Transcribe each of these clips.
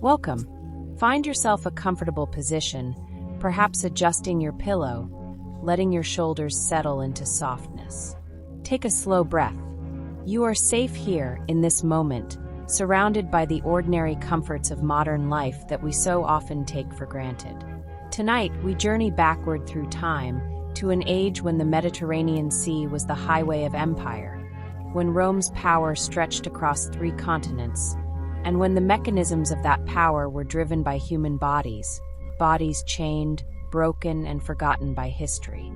Welcome. Find yourself a comfortable position, perhaps adjusting your pillow, letting your shoulders settle into softness. Take a slow breath. You are safe here, in this moment, surrounded by the ordinary comforts of modern life that we so often take for granted. Tonight, we journey backward through time to an age when the Mediterranean Sea was the highway of empire, when Rome's power stretched across 3 continents, and when the mechanisms of that power were driven by human bodies chained, broken, and forgotten by history.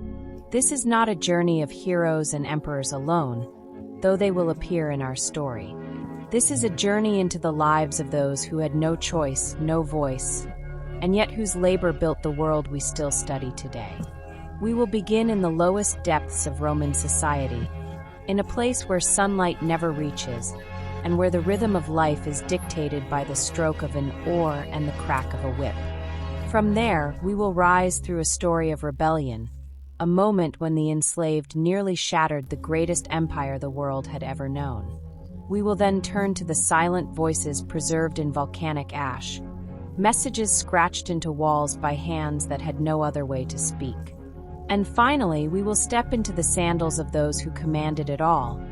This is not a journey of heroes and emperors alone, though they will appear in our story. This is a journey into the lives of those who had no choice, no voice, and yet whose labor built the world we still study today. We will begin in the lowest depths of Roman society, in a place where sunlight never reaches, and where the rhythm of life is dictated by the stroke of an oar and the crack of a whip. From there, we will rise through a story of rebellion, a moment when the enslaved nearly shattered the greatest empire the world had ever known. We will then turn to the silent voices preserved in volcanic ash, messages scratched into walls by hands that had no other way to speak. And finally, we will step into the sandals of those who commanded it all,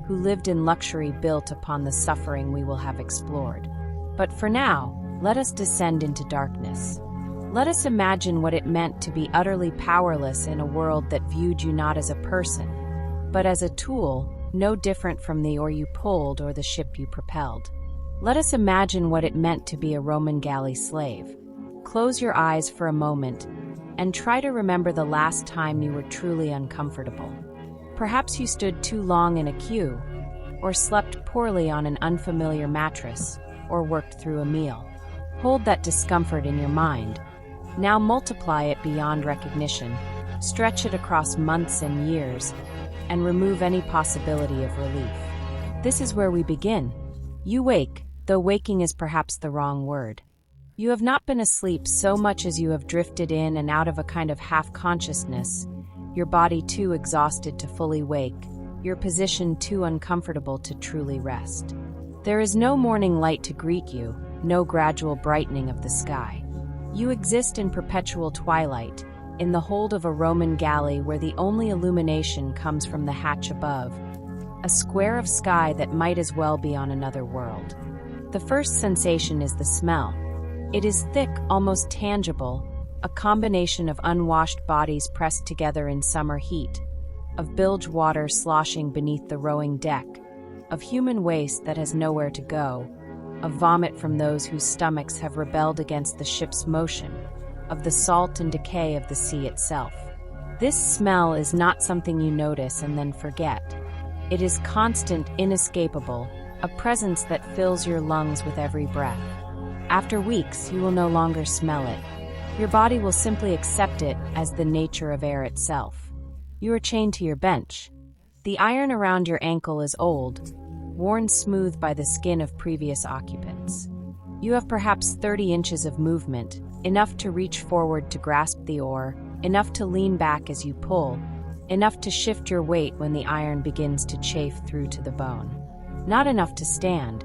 who lived in luxury built upon the suffering we will have explored. But for now, let us descend into darkness. Let us imagine what it meant to be utterly powerless in a world that viewed you not as a person, but as a tool, no different from the oar you pulled or the ship you propelled. Let us imagine what it meant to be a Roman galley slave. Close your eyes for a moment and try to remember the last time you were truly uncomfortable. Perhaps you stood too long in a queue, or slept poorly on an unfamiliar mattress, or worked through a meal. Hold that discomfort in your mind. Now multiply it beyond recognition, stretch it across months and years, and remove any possibility of relief. This is where we begin. You wake, though waking is perhaps the wrong word. You have not been asleep so much as you have drifted in and out of a kind of half-consciousness, your body too exhausted to fully wake, your position too uncomfortable to truly rest. There is no morning light to greet you, no gradual brightening of the sky. You exist in perpetual twilight, in the hold of a Roman galley where the only illumination comes from the hatch above, a square of sky that might as well be on another world. The first sensation is the smell. It is thick, almost tangible, a combination of unwashed bodies pressed together in summer heat, of bilge water sloshing beneath the rowing deck, of human waste that has nowhere to go, of vomit from those whose stomachs have rebelled against the ship's motion, of the salt and decay of the sea itself. This smell is not something you notice and then forget. It is constant, inescapable, a presence that fills your lungs with every breath. After weeks, you will no longer smell it. Your body will simply accept it as the nature of air itself. You are chained to your bench. The iron around your ankle is old, worn smooth by the skin of previous occupants. You have perhaps 30 inches of movement, enough to reach forward to grasp the oar, enough to lean back as you pull, enough to shift your weight when the iron begins to chafe through to the bone. Not enough to stand,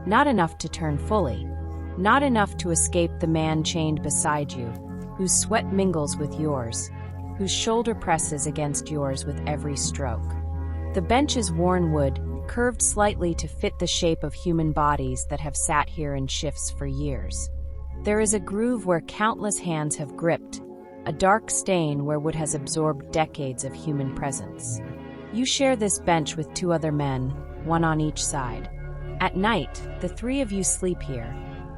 not enough to turn fully, not enough to escape the man chained beside you, whose sweat mingles with yours, whose shoulder presses against yours with every stroke. The bench is worn wood, curved slightly to fit the shape of human bodies that have sat here in shifts for years. There is a groove where countless hands have gripped, a dark stain where wood has absorbed decades of human presence. You share this bench with 2 other men, one on each side. At night, the 3 of you sleep here,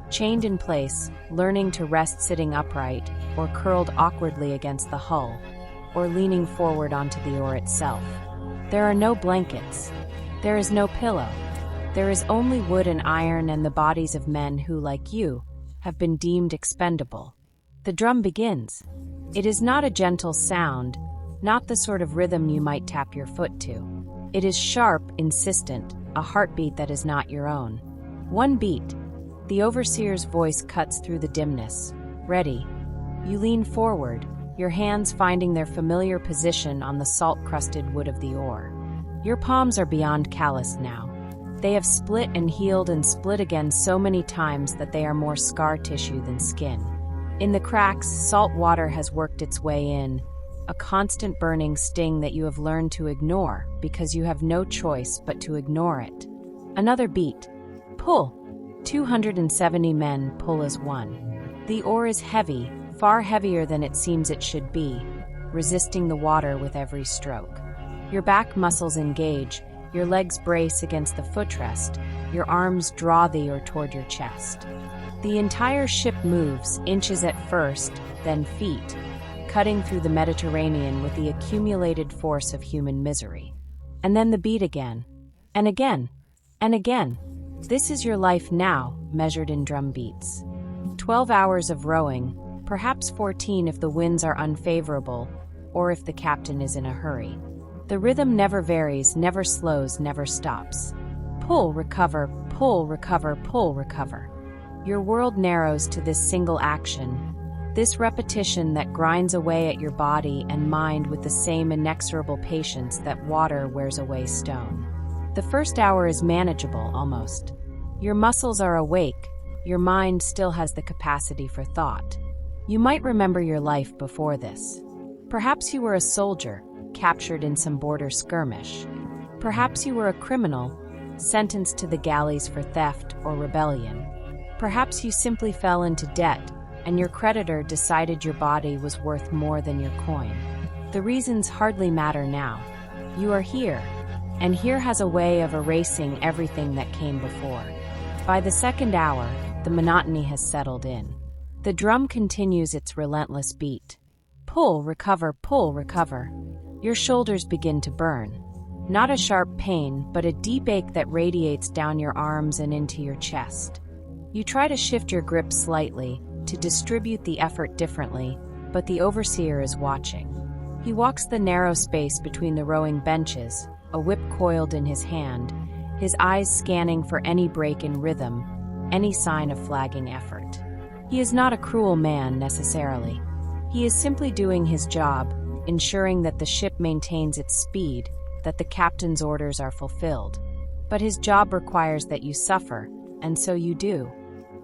chained in place, learning to rest sitting upright, or curled awkwardly against the hull, or leaning forward onto the oar itself. There are no blankets. There is no pillow. There is only wood and iron and the bodies of men who, like you, have been deemed expendable. The drum begins. It is not a gentle sound, not the sort of rhythm you might tap your foot to. It is sharp, insistent, a heartbeat that is not your own. One beat. The overseer's voice cuts through the dimness. Ready. You lean forward, your hands finding their familiar position on the salt-crusted wood of the oar. Your palms are beyond calloused now. They have split and healed and split again so many times that they are more scar tissue than skin. In the cracks, salt water has worked its way in, a constant burning sting that you have learned to ignore because you have no choice but to ignore it. Another beat. Pull. 270 men pull as one. The oar is heavy, far heavier than it seems it should be, resisting the water with every stroke. Your back muscles engage, your legs brace against the footrest, your arms draw thee or toward your chest. The entire ship moves, inches at first, then feet, cutting through the Mediterranean with the accumulated force of human misery. And then the beat again, and again, and again. This is your life now, measured in drum beats. 12 hours of rowing, perhaps 14 if the winds are unfavorable, or if the captain is in a hurry. The rhythm never varies, never slows, never stops. Pull, recover, pull, recover, pull, recover. Your world narrows to this single action, this repetition that grinds away at your body and mind with the same inexorable patience that water wears away stone. The first hour is manageable, almost. Your muscles are awake, your mind still has the capacity for thought. You might remember your life before this. Perhaps you were a soldier, captured in some border skirmish. Perhaps you were a criminal, sentenced to the galleys for theft or rebellion. Perhaps you simply fell into debt, and your creditor decided your body was worth more than your coin. The reasons hardly matter now. You are here, and here has a way of erasing everything that came before. By the second hour, the monotony has settled in. The drum continues its relentless beat. Pull, recover, pull, recover. Your shoulders begin to burn. Not a sharp pain, but a deep ache that radiates down your arms and into your chest. You try to shift your grip slightly, to distribute the effort differently, but the overseer is watching. He walks the narrow space between the rowing benches, a whip coiled in his hand, his eyes scanning for any break in rhythm, any sign of flagging effort. He is not a cruel man, necessarily. He is simply doing his job, ensuring that the ship maintains its speed, that the captain's orders are fulfilled. But his job requires that you suffer, and so you do.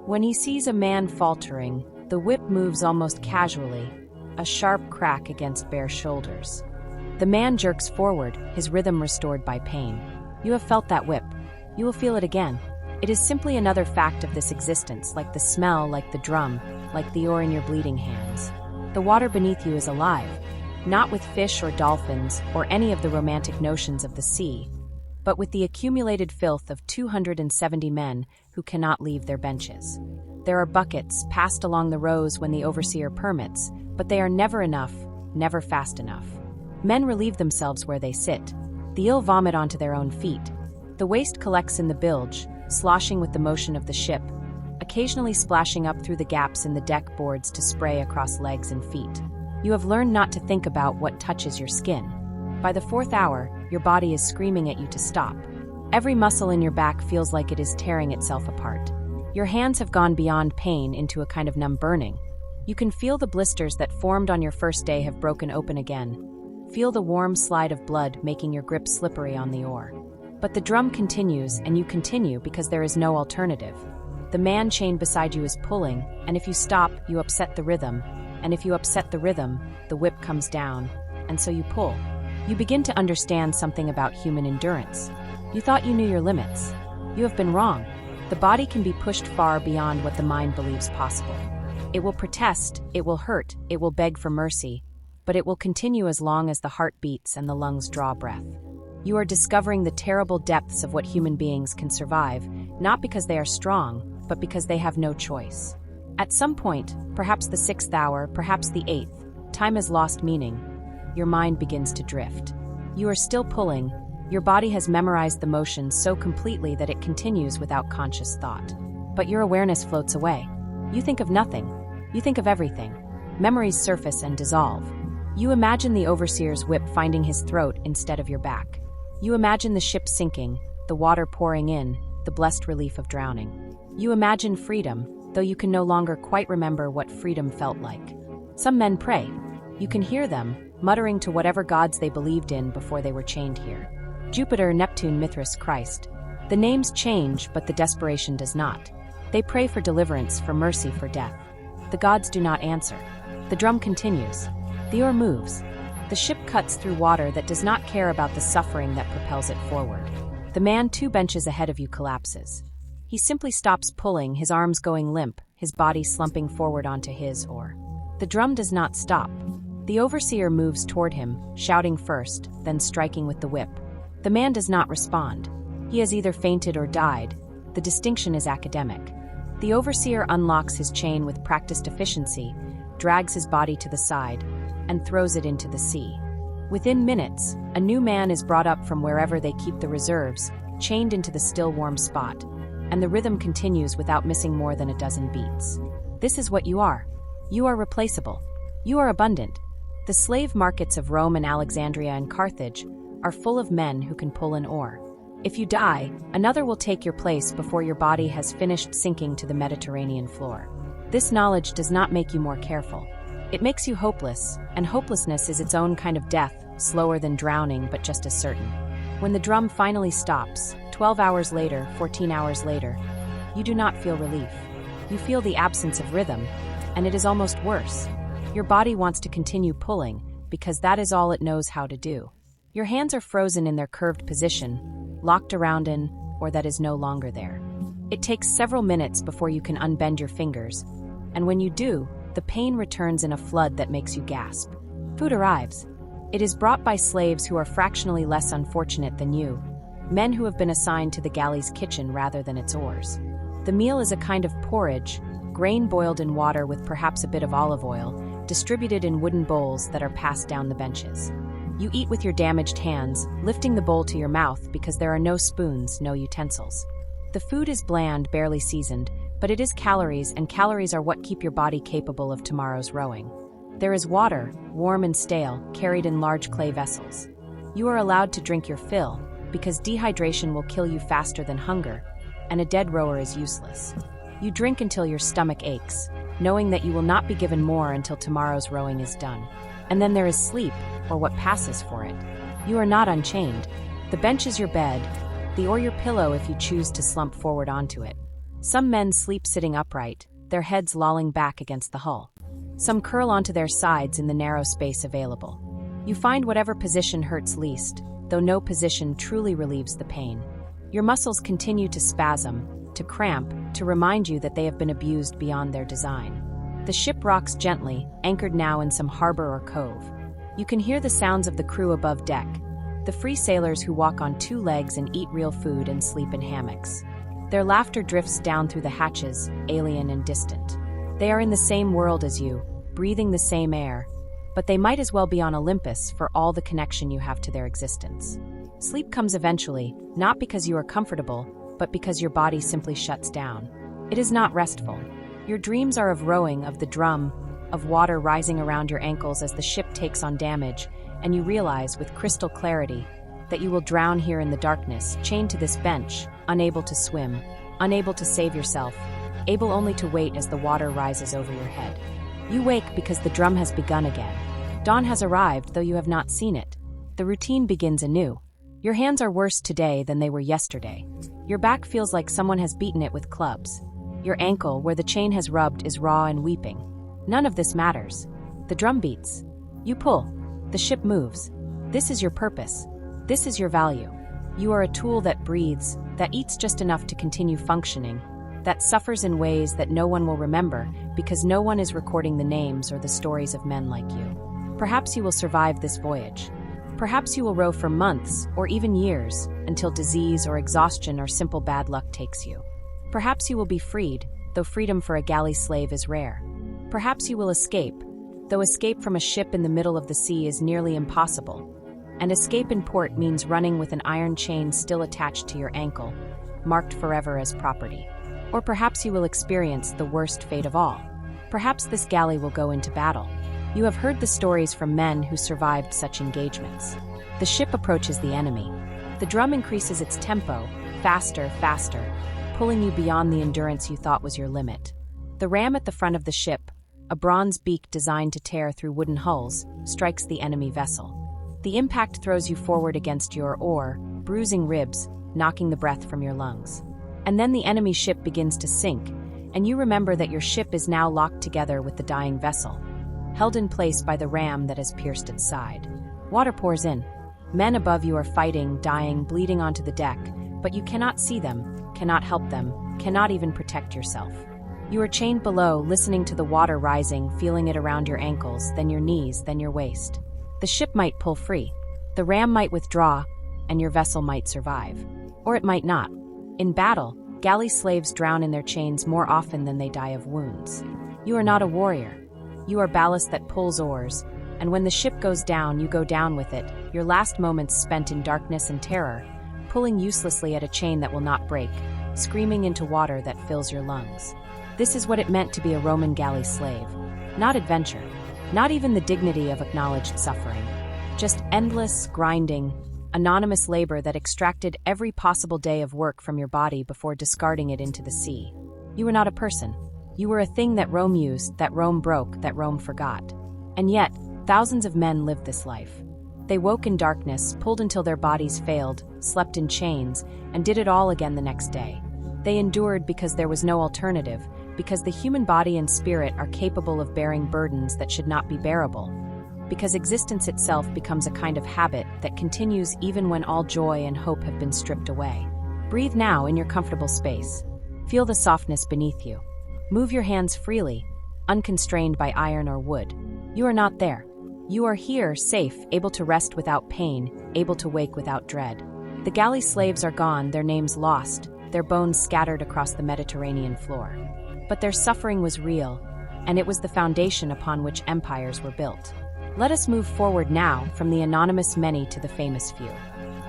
When he sees a man faltering, the whip moves almost casually, a sharp crack against bare shoulders. The man jerks forward, his rhythm restored by pain. You have felt that whip. You will feel it again. It is simply another fact of this existence, like the smell, like the drum, like the oar in your bleeding hands. The water beneath you is alive, not with fish or dolphins or any of the romantic notions of the sea, but with the accumulated filth of 270 men who cannot leave their benches. There are buckets passed along the rows when the overseer permits, but they are never enough, never fast enough. Men relieve themselves where they sit. The ill vomit onto their own feet. The waste collects in the bilge, sloshing with the motion of the ship, occasionally splashing up through the gaps in the deck boards to spray across legs and feet. You have learned not to think about what touches your skin. By the fourth hour, your body is screaming at you to stop. Every muscle in your back feels like it is tearing itself apart. Your hands have gone beyond pain into a kind of numb burning. You can feel the blisters that formed on your first day have broken open again. Feel the warm slide of blood making your grip slippery on the oar. But the drum continues, and you continue because there is no alternative. The man chained beside you is pulling, and if you stop, you upset the rhythm. And if you upset the rhythm, the whip comes down, and so you pull. You begin to understand something about human endurance. You thought you knew your limits. You have been wrong. The body can be pushed far beyond what the mind believes possible. It will protest, it will hurt, it will beg for mercy, but it will continue as long as the heart beats and the lungs draw breath. You are discovering the terrible depths of what human beings can survive, not because they are strong, but because they have no choice. At some point, perhaps the 6th hour, perhaps the 8th, time has lost meaning. Your mind begins to drift. You are still pulling. Your body has memorized the motion so completely that it continues without conscious thought. But your awareness floats away. You think of nothing. You think of everything. Memories surface and dissolve. You imagine the overseer's whip finding his throat instead of your back. You imagine the ship sinking, the water pouring in, the blessed relief of drowning. You imagine freedom, though you can no longer quite remember what freedom felt like. Some men pray. You can hear them, muttering to whatever gods they believed in before they were chained here. Jupiter, Neptune, Mithras, Christ. The names change, but the desperation does not. They pray for deliverance, for mercy, for death. The gods do not answer. The drum continues. The oar moves. The ship cuts through water that does not care about the suffering that propels it forward. The man 2 benches ahead of you collapses. He simply stops pulling, his arms going limp, his body slumping forward onto his oar. The drum does not stop. The overseer moves toward him, shouting first, then striking with the whip. The man does not respond. He has either fainted or died. The distinction is academic. The overseer unlocks his chain with practiced efficiency, drags his body to the side, and throws it into the sea. Within minutes, a new man is brought up from wherever they keep the reserves, chained into the still warm spot, and the rhythm continues without missing more than a dozen beats. This is what you are. You are replaceable. You are abundant. The slave markets of Rome and Alexandria and Carthage are full of men who can pull an oar. If you die, another will take your place before your body has finished sinking to the Mediterranean floor. This knowledge does not make you more careful. It makes you hopeless, and hopelessness is its own kind of death, slower than drowning but just as certain. When the drum finally stops, 12 hours later, 14 hours later, you do not feel relief. You feel the absence of rhythm, and it is almost worse. Your body wants to continue pulling, because that is all it knows how to do. Your hands are frozen in their curved position, locked around in, or that is no longer there. It takes several minutes before you can unbend your fingers, and when you do, the pain returns in a flood that makes you gasp. Food arrives. It is brought by slaves who are fractionally less unfortunate than you, men who have been assigned to the galley's kitchen rather than its oars. The meal is a kind of porridge, grain boiled in water with perhaps a bit of olive oil, distributed in wooden bowls that are passed down the benches. You eat with your damaged hands, lifting the bowl to your mouth because there are no spoons, no utensils. The food is bland, barely seasoned, but it is calories, and calories are what keep your body capable of tomorrow's rowing. There is water, warm and stale, carried in large clay vessels. You are allowed to drink your fill, because dehydration will kill you faster than hunger, and a dead rower is useless. You drink until your stomach aches, knowing that you will not be given more until tomorrow's rowing is done. And then there is sleep, or what passes for it. You are not unchained. The bench is your bed, the oar your pillow if you choose to slump forward onto it. Some men sleep sitting upright, their heads lolling back against the hull. Some curl onto their sides in the narrow space available. You find whatever position hurts least, though no position truly relieves the pain. Your muscles continue to spasm, to cramp, to remind you that they have been abused beyond their design. The ship rocks gently, anchored now in some harbor or cove. You can hear the sounds of the crew above deck, the free sailors who walk on 2 legs and eat real food and sleep in hammocks. Their laughter drifts down through the hatches, alien and distant. They are in the same world as you, breathing the same air, but they might as well be on Olympus for all the connection you have to their existence. Sleep comes eventually, not because you are comfortable, but because your body simply shuts down. It is not restful. Your dreams are of rowing, of the drum, of water rising around your ankles as the ship takes on damage, and you realize with crystal clarity that you will drown here in the darkness, chained to this bench, unable to swim, unable to save yourself, able only to wait as the water rises over your head. You wake because the drum has begun again. Dawn has arrived, though you have not seen it. The routine begins anew. Your hands are worse today than they were yesterday. Your back feels like someone has beaten it with clubs. Your ankle, where the chain has rubbed, is raw and weeping. None of this matters. The drum beats. You pull. The ship moves. This is your purpose. This is your value. You are a tool that breathes, that eats just enough to continue functioning, that suffers in ways that no one will remember because no one is recording the names or the stories of men like you. Perhaps you will survive this voyage. Perhaps you will row for months or even years until disease or exhaustion or simple bad luck takes you. Perhaps you will be freed, though freedom for a galley slave is rare. Perhaps you will escape, though escape from a ship in the middle of the sea is nearly impossible. And escape in port means running with an iron chain still attached to your ankle, marked forever as property. Or perhaps you will experience the worst fate of all. Perhaps this galley will go into battle. You have heard the stories from men who survived such engagements. The ship approaches the enemy. The drum increases its tempo, faster, faster, pulling you beyond the endurance you thought was your limit. The ram at the front of the ship, a bronze beak designed to tear through wooden hulls, strikes the enemy vessel. The impact throws you forward against your oar, bruising ribs, knocking the breath from your lungs. And then the enemy ship begins to sink, and you remember that your ship is now locked together with the dying vessel, held in place by the ram that has pierced its side. Water pours in. Men above you are fighting, dying, bleeding onto the deck, but you cannot see them, cannot help them, cannot even protect yourself. You are chained below, listening to the water rising, feeling it around your ankles, then your knees, then your waist. The ship might pull free. The ram might withdraw, and your vessel might survive. Or it might not. In battle, galley slaves drown in their chains more often than they die of wounds. You are not a warrior. You are ballast that pulls oars, and when the ship goes down, you go down with it, your last moments spent in darkness and terror, pulling uselessly at a chain that will not break, screaming into water that fills your lungs. This is what it meant to be a Roman galley slave. Not adventure, not even the dignity of acknowledged suffering. Just endless, grinding, anonymous labor that extracted every possible day of work from your body before discarding it into the sea. You were not a person. You were a thing that Rome used, that Rome broke, that Rome forgot. And yet, thousands of men lived this life. They woke in darkness, pulled until their bodies failed, slept in chains, and did it all again the next day. They endured because there was no alternative, because the human body and spirit are capable of bearing burdens that should not be bearable, because existence itself becomes a kind of habit that continues even when all joy and hope have been stripped away. Breathe now in your comfortable space. Feel the softness beneath you. Move your hands freely, unconstrained by iron or wood. You are not there. You are here, safe, able to rest without pain, able to wake without dread. The galley slaves are gone, their names lost, their bones scattered across the Mediterranean floor. But their suffering was real, and it was the foundation upon which empires were built. Let us move forward now from the anonymous many to the famous few.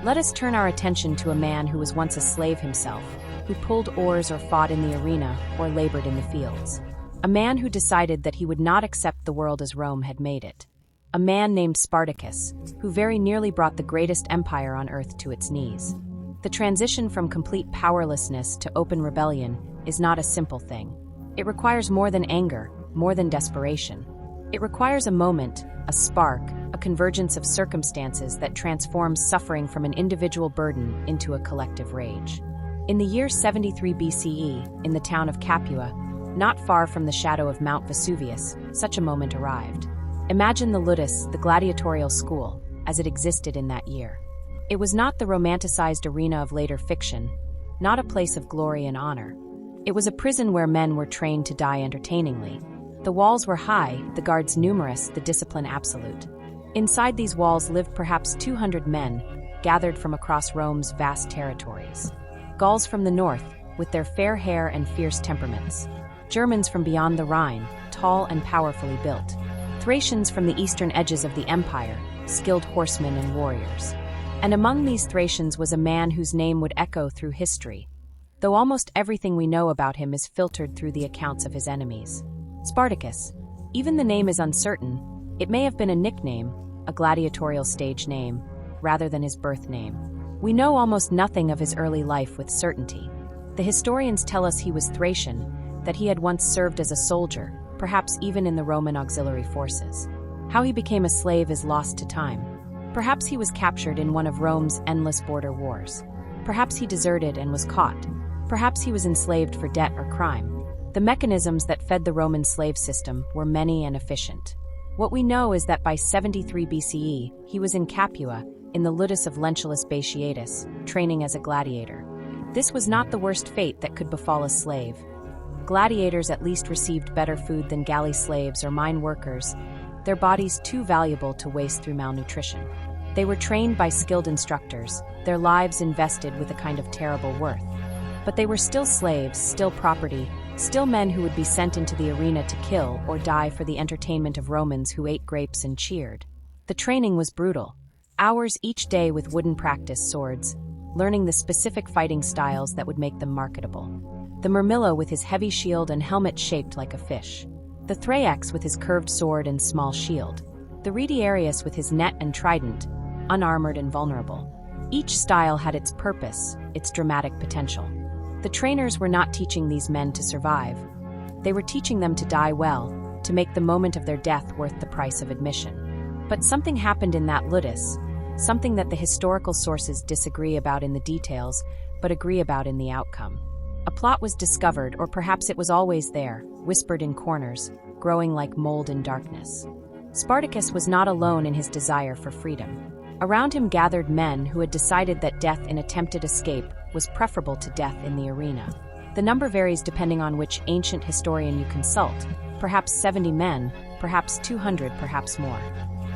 Let us turn our attention to a man who was once a slave himself, who pulled oars or fought in the arena or labored in the fields. A man who decided that he would not accept the world as Rome had made it. A man named Spartacus, who very nearly brought the greatest empire on earth to its knees. The transition from complete powerlessness to open rebellion is not a simple thing. It requires more than anger, more than desperation. It requires a moment, a spark, a convergence of circumstances that transforms suffering from an individual burden into a collective rage. In the year 73 BCE, in the town of Capua, not far from the shadow of Mount Vesuvius, such a moment arrived. Imagine the ludus, the gladiatorial school, as it existed in that year. It was not the romanticized arena of later fiction, not a place of glory and honor. It was a prison where men were trained to die entertainingly. The walls were high, the guards numerous, the discipline absolute. Inside these walls lived perhaps 200 men, gathered from across Rome's vast territories. Gauls from the north, with their fair hair and fierce temperaments. Germans from beyond the Rhine, tall and powerfully built. Thracians from the eastern edges of the empire, skilled horsemen and warriors. And among these Thracians was a man whose name would echo through history, though almost everything we know about him is filtered through the accounts of his enemies. Spartacus. Even the name is uncertain. It may have been a nickname, a gladiatorial stage name, rather than his birth name. We know almost nothing of his early life with certainty. The historians tell us he was Thracian, that he had once served as a soldier, perhaps even in the Roman auxiliary forces. How he became a slave is lost to time. Perhaps he was captured in one of Rome's endless border wars. Perhaps he deserted and was caught. Perhaps he was enslaved for debt or crime. The mechanisms that fed the Roman slave system were many and efficient. What we know is that by 73 BCE, he was in Capua, in the ludus of Lentulus Batiatus, training as a gladiator. This was not the worst fate that could befall a slave. Gladiators at least received better food than galley slaves or mine workers, their bodies too valuable to waste through malnutrition. They were trained by skilled instructors, their lives invested with a kind of terrible worth. But they were still slaves, still property, still men who would be sent into the arena to kill or die for the entertainment of Romans who ate grapes and cheered. The training was brutal. Hours each day with wooden practice swords, learning the specific fighting styles that would make them marketable. The Murmillo with his heavy shield and helmet shaped like a fish. The Thraex with his curved sword and small shield. The Retiarius with his net and trident, unarmored and vulnerable. Each style had its purpose, its dramatic potential. The trainers were not teaching these men to survive. They were teaching them to die well, to make the moment of their death worth the price of admission. But something happened in that ludus, something that the historical sources disagree about in the details, but agree about in the outcome. A plot was discovered, or perhaps it was always there, whispered in corners, growing like mold in darkness. Spartacus was not alone in his desire for freedom. Around him gathered men who had decided that death in attempted escape was preferable to death in the arena. The number varies depending on which ancient historian you consult, perhaps 70 men, perhaps 200, perhaps more.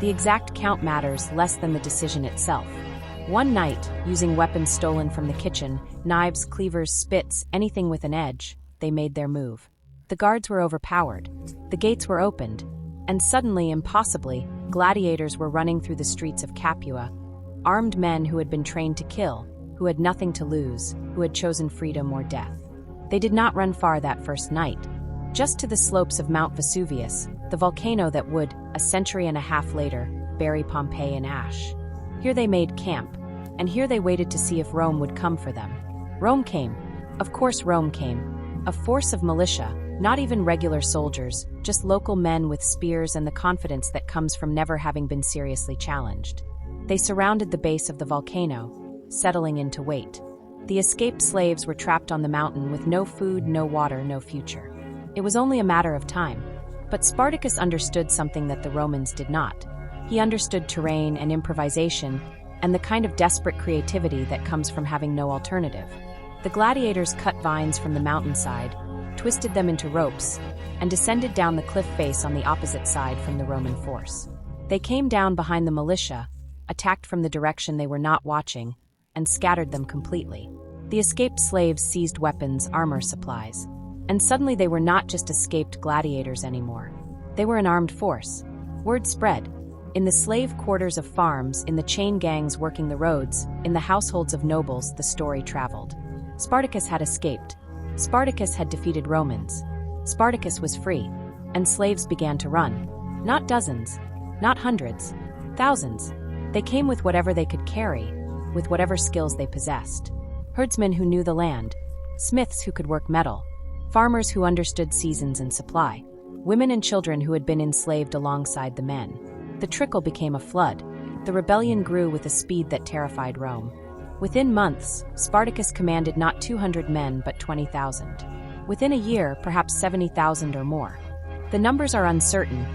The exact count matters less than the decision itself. One night, using weapons stolen from the kitchen, knives, cleavers, spits, anything with an edge, they made their move. The guards were overpowered. The gates were opened. And suddenly, impossibly, gladiators were running through the streets of Capua, armed men who had been trained to kill, who had nothing to lose, who had chosen freedom or death. They did not run far that first night. Just to the slopes of Mount Vesuvius, the volcano that would, a century and a half later, bury Pompeii in ash. Here they made camp, and here they waited to see if Rome would come for them. Rome came. Of course Rome came. A force of militia, not even regular soldiers, just local men with spears and the confidence that comes from never having been seriously challenged. They surrounded the base of the volcano, settling in to wait. The escaped slaves were trapped on the mountain with no food, no water, no future. It was only a matter of time. But Spartacus understood something that the Romans did not. He understood terrain and improvisation, and the kind of desperate creativity that comes from having no alternative. The gladiators cut vines from the mountainside, twisted them into ropes, and descended down the cliff face on the opposite side from the Roman force. They came down behind the militia, attacked from the direction they were not watching, and scattered them completely. The escaped slaves seized weapons, armor, supplies. And suddenly they were not just escaped gladiators anymore. They were an armed force. Word spread. In the slave quarters of farms, in the chain gangs working the roads, in the households of nobles, the story traveled. Spartacus had escaped. Spartacus had defeated Romans. Spartacus was free. And slaves began to run. Not dozens, not hundreds, thousands. They came with whatever they could carry, with whatever skills they possessed. Herdsmen who knew the land, smiths who could work metal, farmers who understood seasons and supply, women and children who had been enslaved alongside the men. The trickle became a flood. The rebellion grew with a speed that terrified Rome. Within months, Spartacus commanded not 200 men but 20,000. Within a year, perhaps 70,000 or more. The numbers are uncertain.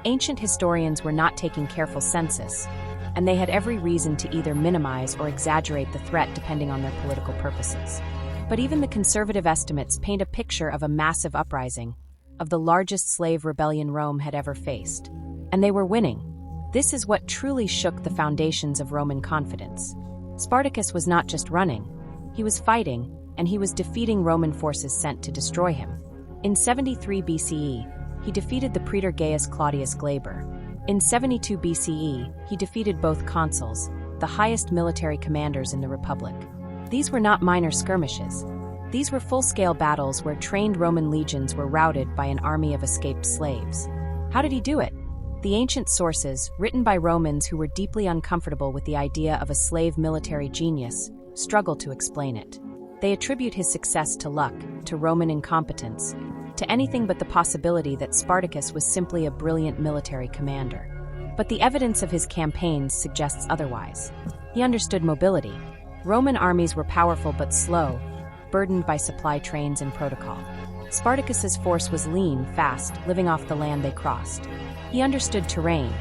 Ancient historians were not taking careful census, and they had every reason to either minimize or exaggerate the threat depending on their political purposes. But even the conservative estimates paint a picture of a massive uprising, of the largest slave rebellion Rome had ever faced. And they were winning. This is what truly shook the foundations of Roman confidence. Spartacus was not just running. He was fighting, and he was defeating Roman forces sent to destroy him. In 73 BCE, he defeated the praetor Gaius Claudius Glaber. In 72 BCE, he defeated both consuls, the highest military commanders in the Republic. These were not minor skirmishes. These were full-scale battles where trained Roman legions were routed by an army of escaped slaves. How did he do it? The ancient sources, written by Romans who were deeply uncomfortable with the idea of a slave military genius, struggle to explain it. They attribute his success to luck, to Roman incompetence, to anything but the possibility that Spartacus was simply a brilliant military commander. But the evidence of his campaigns suggests otherwise. He understood mobility. Roman armies were powerful but slow, burdened by supply trains and protocol. Spartacus's force was lean, fast, living off the land they crossed. He understood terrain,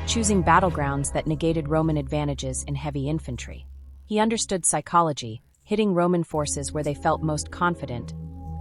choosing battlegrounds that negated Roman advantages in heavy infantry. He understood psychology, hitting Roman forces where they felt most confident,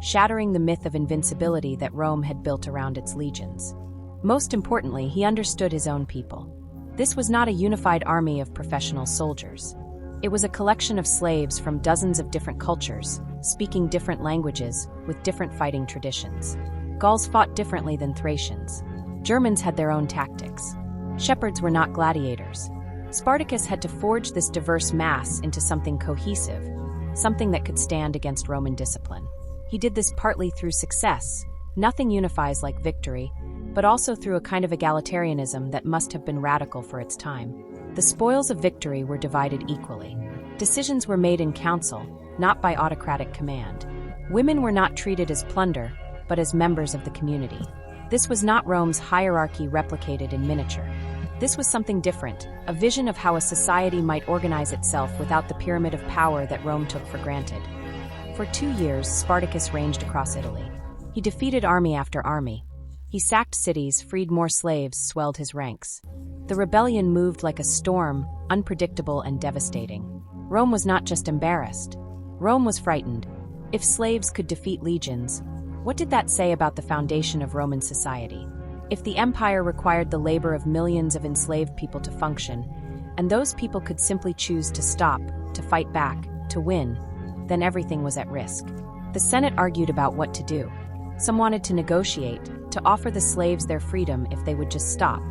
shattering the myth of invincibility that Rome had built around its legions. Most importantly, he understood his own people. This was not a unified army of professional soldiers. It was a collection of slaves from dozens of different cultures, speaking different languages, with different fighting traditions. Gauls fought differently than Thracians. Germans had their own tactics. Shepherds were not gladiators. Spartacus had to forge this diverse mass into something cohesive, something that could stand against Roman discipline. He did this partly through success. Nothing unifies like victory, but also through a kind of egalitarianism that must have been radical for its time. The spoils of victory were divided equally. Decisions were made in council, not by autocratic command. Women were not treated as plunder, but as members of the community. This was not Rome's hierarchy replicated in miniature. This was something different, a vision of how a society might organize itself without the pyramid of power that Rome took for granted. For 2 years, Spartacus ranged across Italy. He defeated army after army. He sacked cities, freed more slaves, swelled his ranks. The rebellion moved like a storm, unpredictable and devastating. Rome was not just embarrassed. Rome was frightened. If slaves could defeat legions, what did that say about the foundation of Roman society? If the empire required the labor of millions of enslaved people to function, and those people could simply choose to stop, to fight back, to win, then everything was at risk. The Senate argued about what to do. Some wanted to negotiate, to offer the slaves their freedom if they would just stop.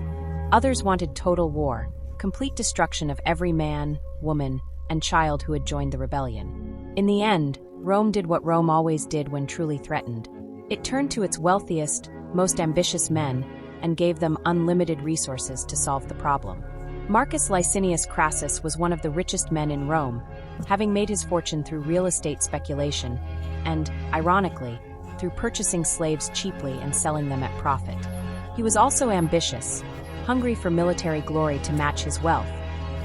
Others wanted total war, complete destruction of every man, woman, and child who had joined the rebellion. In the end, Rome did what Rome always did when truly threatened. It turned to its wealthiest, most ambitious men and gave them unlimited resources to solve the problem. Marcus Licinius Crassus was one of the richest men in Rome, having made his fortune through real estate speculation and, ironically, through purchasing slaves cheaply and selling them at profit. He was also ambitious, hungry for military glory to match his wealth,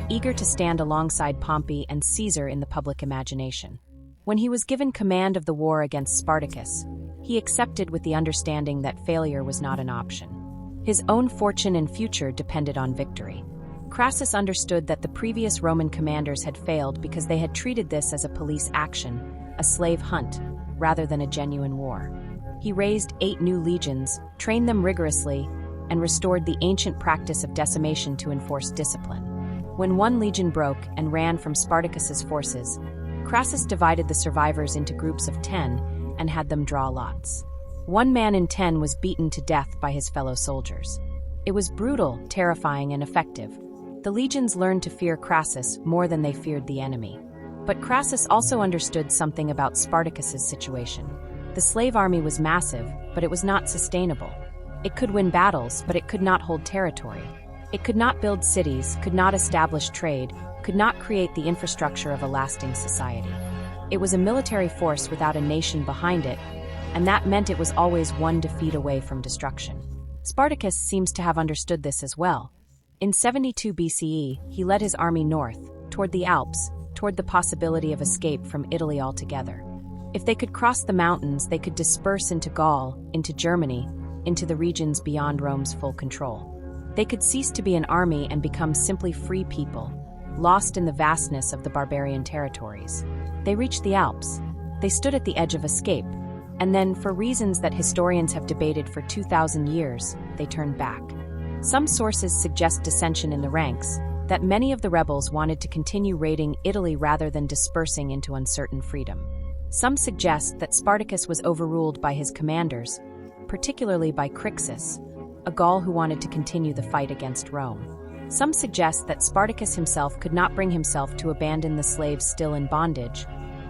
eager to stand alongside Pompey and Caesar in the public imagination. When he was given command of the war against Spartacus, he accepted with the understanding that failure was not an option. His own fortune and future depended on victory. Crassus understood that the previous Roman commanders had failed because they had treated this as a police action, a slave hunt, rather than a genuine war. He raised 8 new legions, trained them rigorously, and restored the ancient practice of decimation to enforce discipline. When one legion broke and ran from Spartacus's forces, Crassus divided the survivors into groups of 10 and had them draw lots. 1 man in 10 was beaten to death by his fellow soldiers. It was brutal, terrifying, and effective. The legions learned to fear Crassus more than they feared the enemy. But Crassus also understood something about Spartacus's situation. The slave army was massive, but it was not sustainable. It could win battles, but it could not hold territory. It could not build cities, could not establish trade, could not create the infrastructure of a lasting society. It was a military force without a nation behind it, and that meant it was always one defeat away from destruction. Spartacus seems to have understood this as well. In 72 BCE, he led his army north, toward the Alps, toward the possibility of escape from Italy altogether. If they could cross the mountains, they could disperse into Gaul, into Germany, into the regions beyond Rome's full control. They could cease to be an army and become simply free people, lost in the vastness of the barbarian territories. They reached the Alps. They stood at the edge of escape, and then, for reasons that historians have debated for 2,000 years, they turned back. Some sources suggest dissension in the ranks, that many of the rebels wanted to continue raiding Italy rather than dispersing into uncertain freedom. Some suggest that Spartacus was overruled by his commanders, particularly by Crixus, a Gaul who wanted to continue the fight against Rome. Some suggest that Spartacus himself could not bring himself to abandon the slaves still in bondage,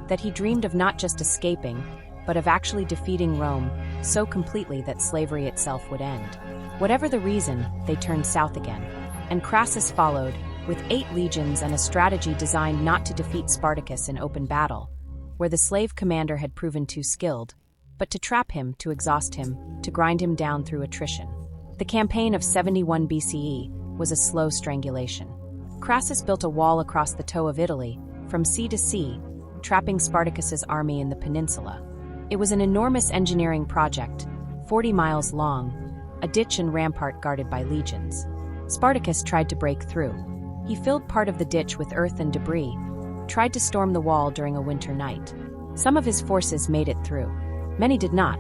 that he dreamed of not just escaping, but of actually defeating Rome so completely that slavery itself would end. Whatever the reason, they turned south again, and Crassus followed, with 8 legions and a strategy designed not to defeat Spartacus in open battle, where the slave commander had proven too skilled, but to trap him, to exhaust him, to grind him down through attrition. The campaign of 71 BCE was a slow strangulation. Crassus built a wall across the toe of Italy, from sea to sea, trapping Spartacus's army in the peninsula. It was an enormous engineering project, 40 miles long, a ditch and rampart guarded by legions. Spartacus tried to break through. He filled part of the ditch with earth and debris, tried to storm the wall during a winter night. Some of his forces made it through. Many did not.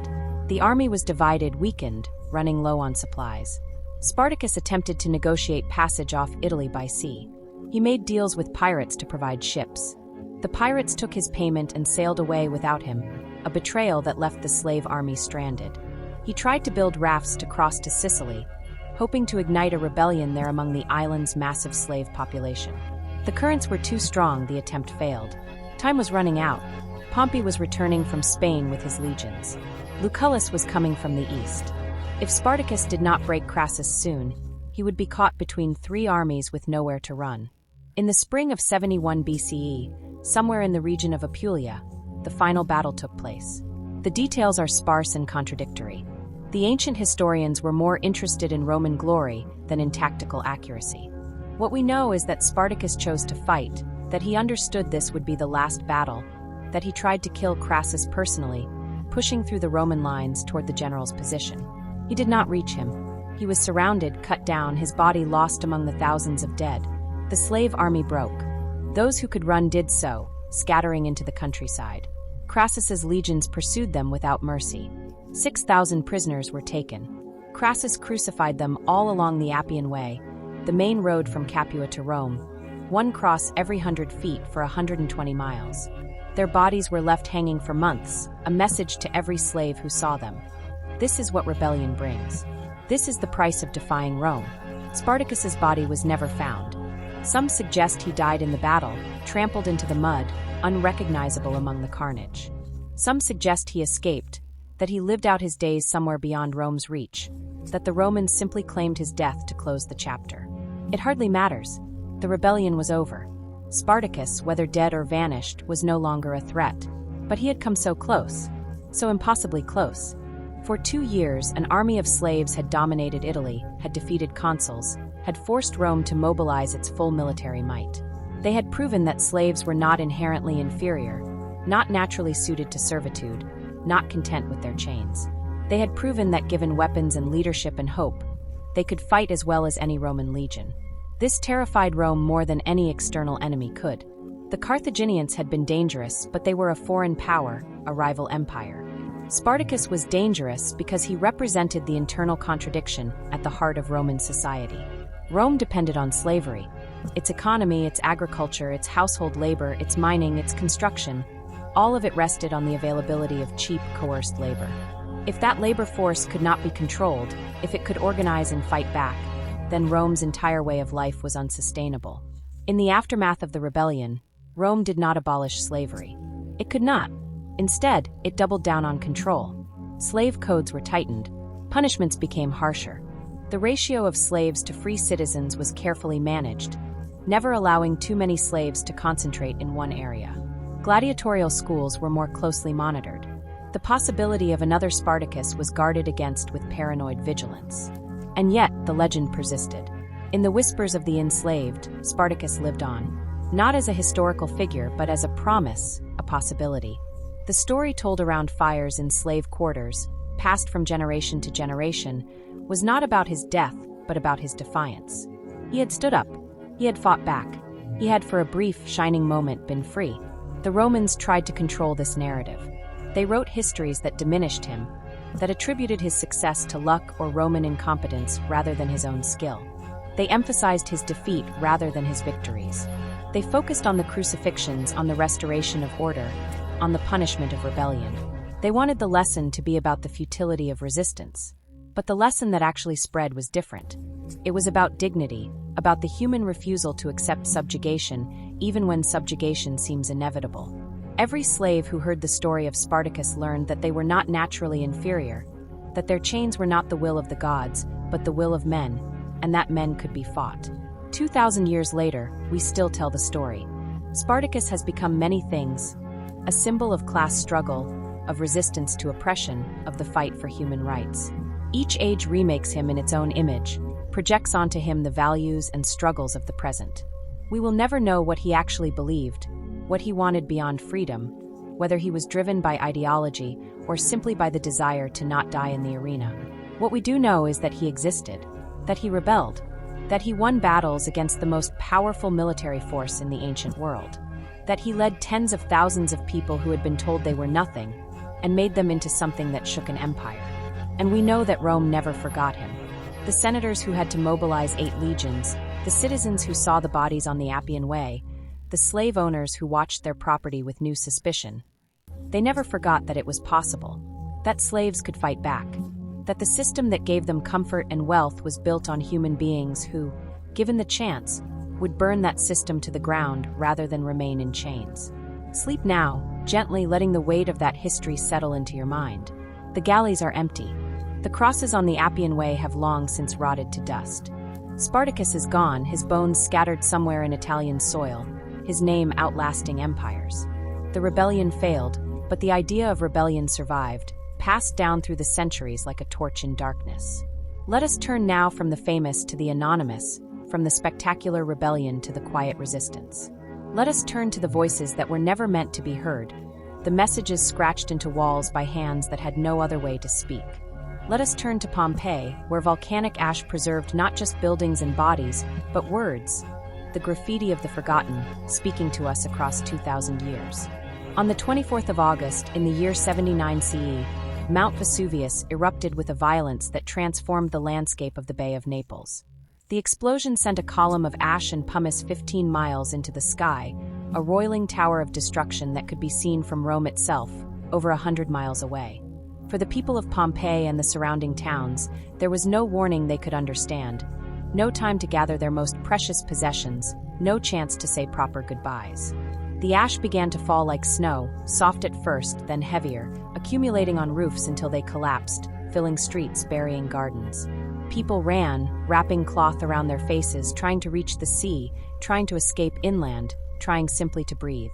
The army was divided, weakened, running low on supplies. Spartacus attempted to negotiate passage off Italy by sea. He made deals with pirates to provide ships. The pirates took his payment and sailed away without him, a betrayal that left the slave army stranded. He tried to build rafts to cross to Sicily, hoping to ignite a rebellion there among the island's massive slave population. The currents were too strong, the attempt failed. Time was running out. Pompey was returning from Spain with his legions. Lucullus was coming from the east. If Spartacus did not break Crassus soon, he would be caught between 3 armies with nowhere to run. In the spring of 71 BCE, somewhere in the region of Apulia, the final battle took place. The details are sparse and contradictory. The ancient historians were more interested in Roman glory than in tactical accuracy. What we know is that Spartacus chose to fight, that he understood this would be the last battle, that he tried to kill Crassus personally, pushing through the Roman lines toward the general's position. He did not reach him. He was surrounded, cut down, his body lost among the thousands of dead. The slave army broke. Those who could run did so, scattering into the countryside. Crassus's legions pursued them without mercy. 6,000 prisoners were taken. Crassus crucified them all along the Appian Way, the main road from Capua to Rome, one cross every 100 feet for 120 miles. Their bodies were left hanging for months, a message to every slave who saw them. This is what rebellion brings. This is the price of defying Rome. Spartacus's body was never found. Some suggest he died in the battle, trampled into the mud, unrecognizable among the carnage. Some suggest he escaped, that he lived out his days somewhere beyond Rome's reach, that the Romans simply claimed his death to close the chapter. It hardly matters. The rebellion was over. Spartacus, whether dead or vanished, was no longer a threat. But he had come so close, so impossibly close. For 2 years, an army of slaves had dominated Italy, had defeated consuls, had forced Rome to mobilize its full military might. They had proven that slaves were not inherently inferior, not naturally suited to servitude, not content with their chains. They had proven that given weapons and leadership and hope, they could fight as well as any Roman legion. This terrified Rome more than any external enemy could. The Carthaginians had been dangerous, but they were a foreign power, a rival empire. Spartacus was dangerous because he represented the internal contradiction at the heart of Roman society. Rome depended on slavery. Its economy, its agriculture, its household labor, its mining, its construction, all of it rested on the availability of cheap, coerced labor. If that labor force could not be controlled, if it could organize and fight back, then Rome's entire way of life was unsustainable. In the aftermath of the rebellion, Rome did not abolish slavery. It could not. Instead, it doubled down on control. Slave codes were tightened. Punishments became harsher. The ratio of slaves to free citizens was carefully managed, never allowing too many slaves to concentrate in one area. Gladiatorial schools were more closely monitored. The possibility of another Spartacus was guarded against with paranoid vigilance. And yet, the legend persisted. In the whispers of the enslaved, Spartacus lived on, not as a historical figure, but as a promise, a possibility. The story told around fires in slave quarters, passed from generation to generation, was not about his death, but about his defiance. He had stood up. He had fought back. He had, for a brief, shining moment, been free. The Romans tried to control this narrative. They wrote histories that diminished him, that attributed his success to luck or Roman incompetence rather than his own skill. They emphasized his defeat rather than his victories. They focused on the crucifixions, on the restoration of order, on the punishment of rebellion. They wanted the lesson to be about the futility of resistance. But the lesson that actually spread was different. It was about dignity, about the human refusal to accept subjugation, even when subjugation seems inevitable. Every slave who heard the story of Spartacus learned that they were not naturally inferior, that their chains were not the will of the gods, but the will of men, and that men could be fought. 2,000 years later, we still tell the story. Spartacus has become many things: a symbol of class struggle, of resistance to oppression, of the fight for human rights. Each age remakes him in its own image, projects onto him the values and struggles of the present. We will never know what he actually believed, what he wanted beyond freedom, whether he was driven by ideology or simply by the desire to not die in the arena. What we do know is that he existed, that he rebelled, that he won battles against the most powerful military force in the ancient world, that he led tens of thousands of people who had been told they were nothing and made them into something that shook an empire. And we know that Rome never forgot him. The senators who had to mobilize 8 legions, the citizens who saw the bodies on the Appian Way, the slave owners who watched their property with new suspicion. They never forgot that it was possible, that slaves could fight back, that the system that gave them comfort and wealth was built on human beings who, given the chance, would burn that system to the ground rather than remain in chains. Sleep now, gently letting the weight of that history settle into your mind. The galleys are empty. The crosses on the Appian Way have long since rotted to dust. Spartacus is gone, his bones scattered somewhere in Italian soil, his name outlasting empires. The rebellion failed, but the idea of rebellion survived, passed down through the centuries like a torch in darkness. Let us turn now from the famous to the anonymous, from the spectacular rebellion to the quiet resistance. Let us turn to the voices that were never meant to be heard, the messages scratched into walls by hands that had no other way to speak. Let us turn to Pompeii, where volcanic ash preserved not just buildings and bodies, but words, the graffiti of the forgotten, speaking to us across 2,000 years. On the 24th of August, in the year 79 CE, Mount Vesuvius erupted with a violence that transformed the landscape of the Bay of Naples. The explosion sent a column of ash and pumice 15 miles into the sky, a roiling tower of destruction that could be seen from Rome itself, over 100 miles away. For the people of Pompeii and the surrounding towns, there was no warning they could understand, no time to gather their most precious possessions, no chance to say proper goodbyes. The ash began to fall like snow, soft at first, then heavier, accumulating on roofs until they collapsed, filling streets, burying gardens. People ran, wrapping cloth around their faces, trying to reach the sea, trying to escape inland, trying simply to breathe.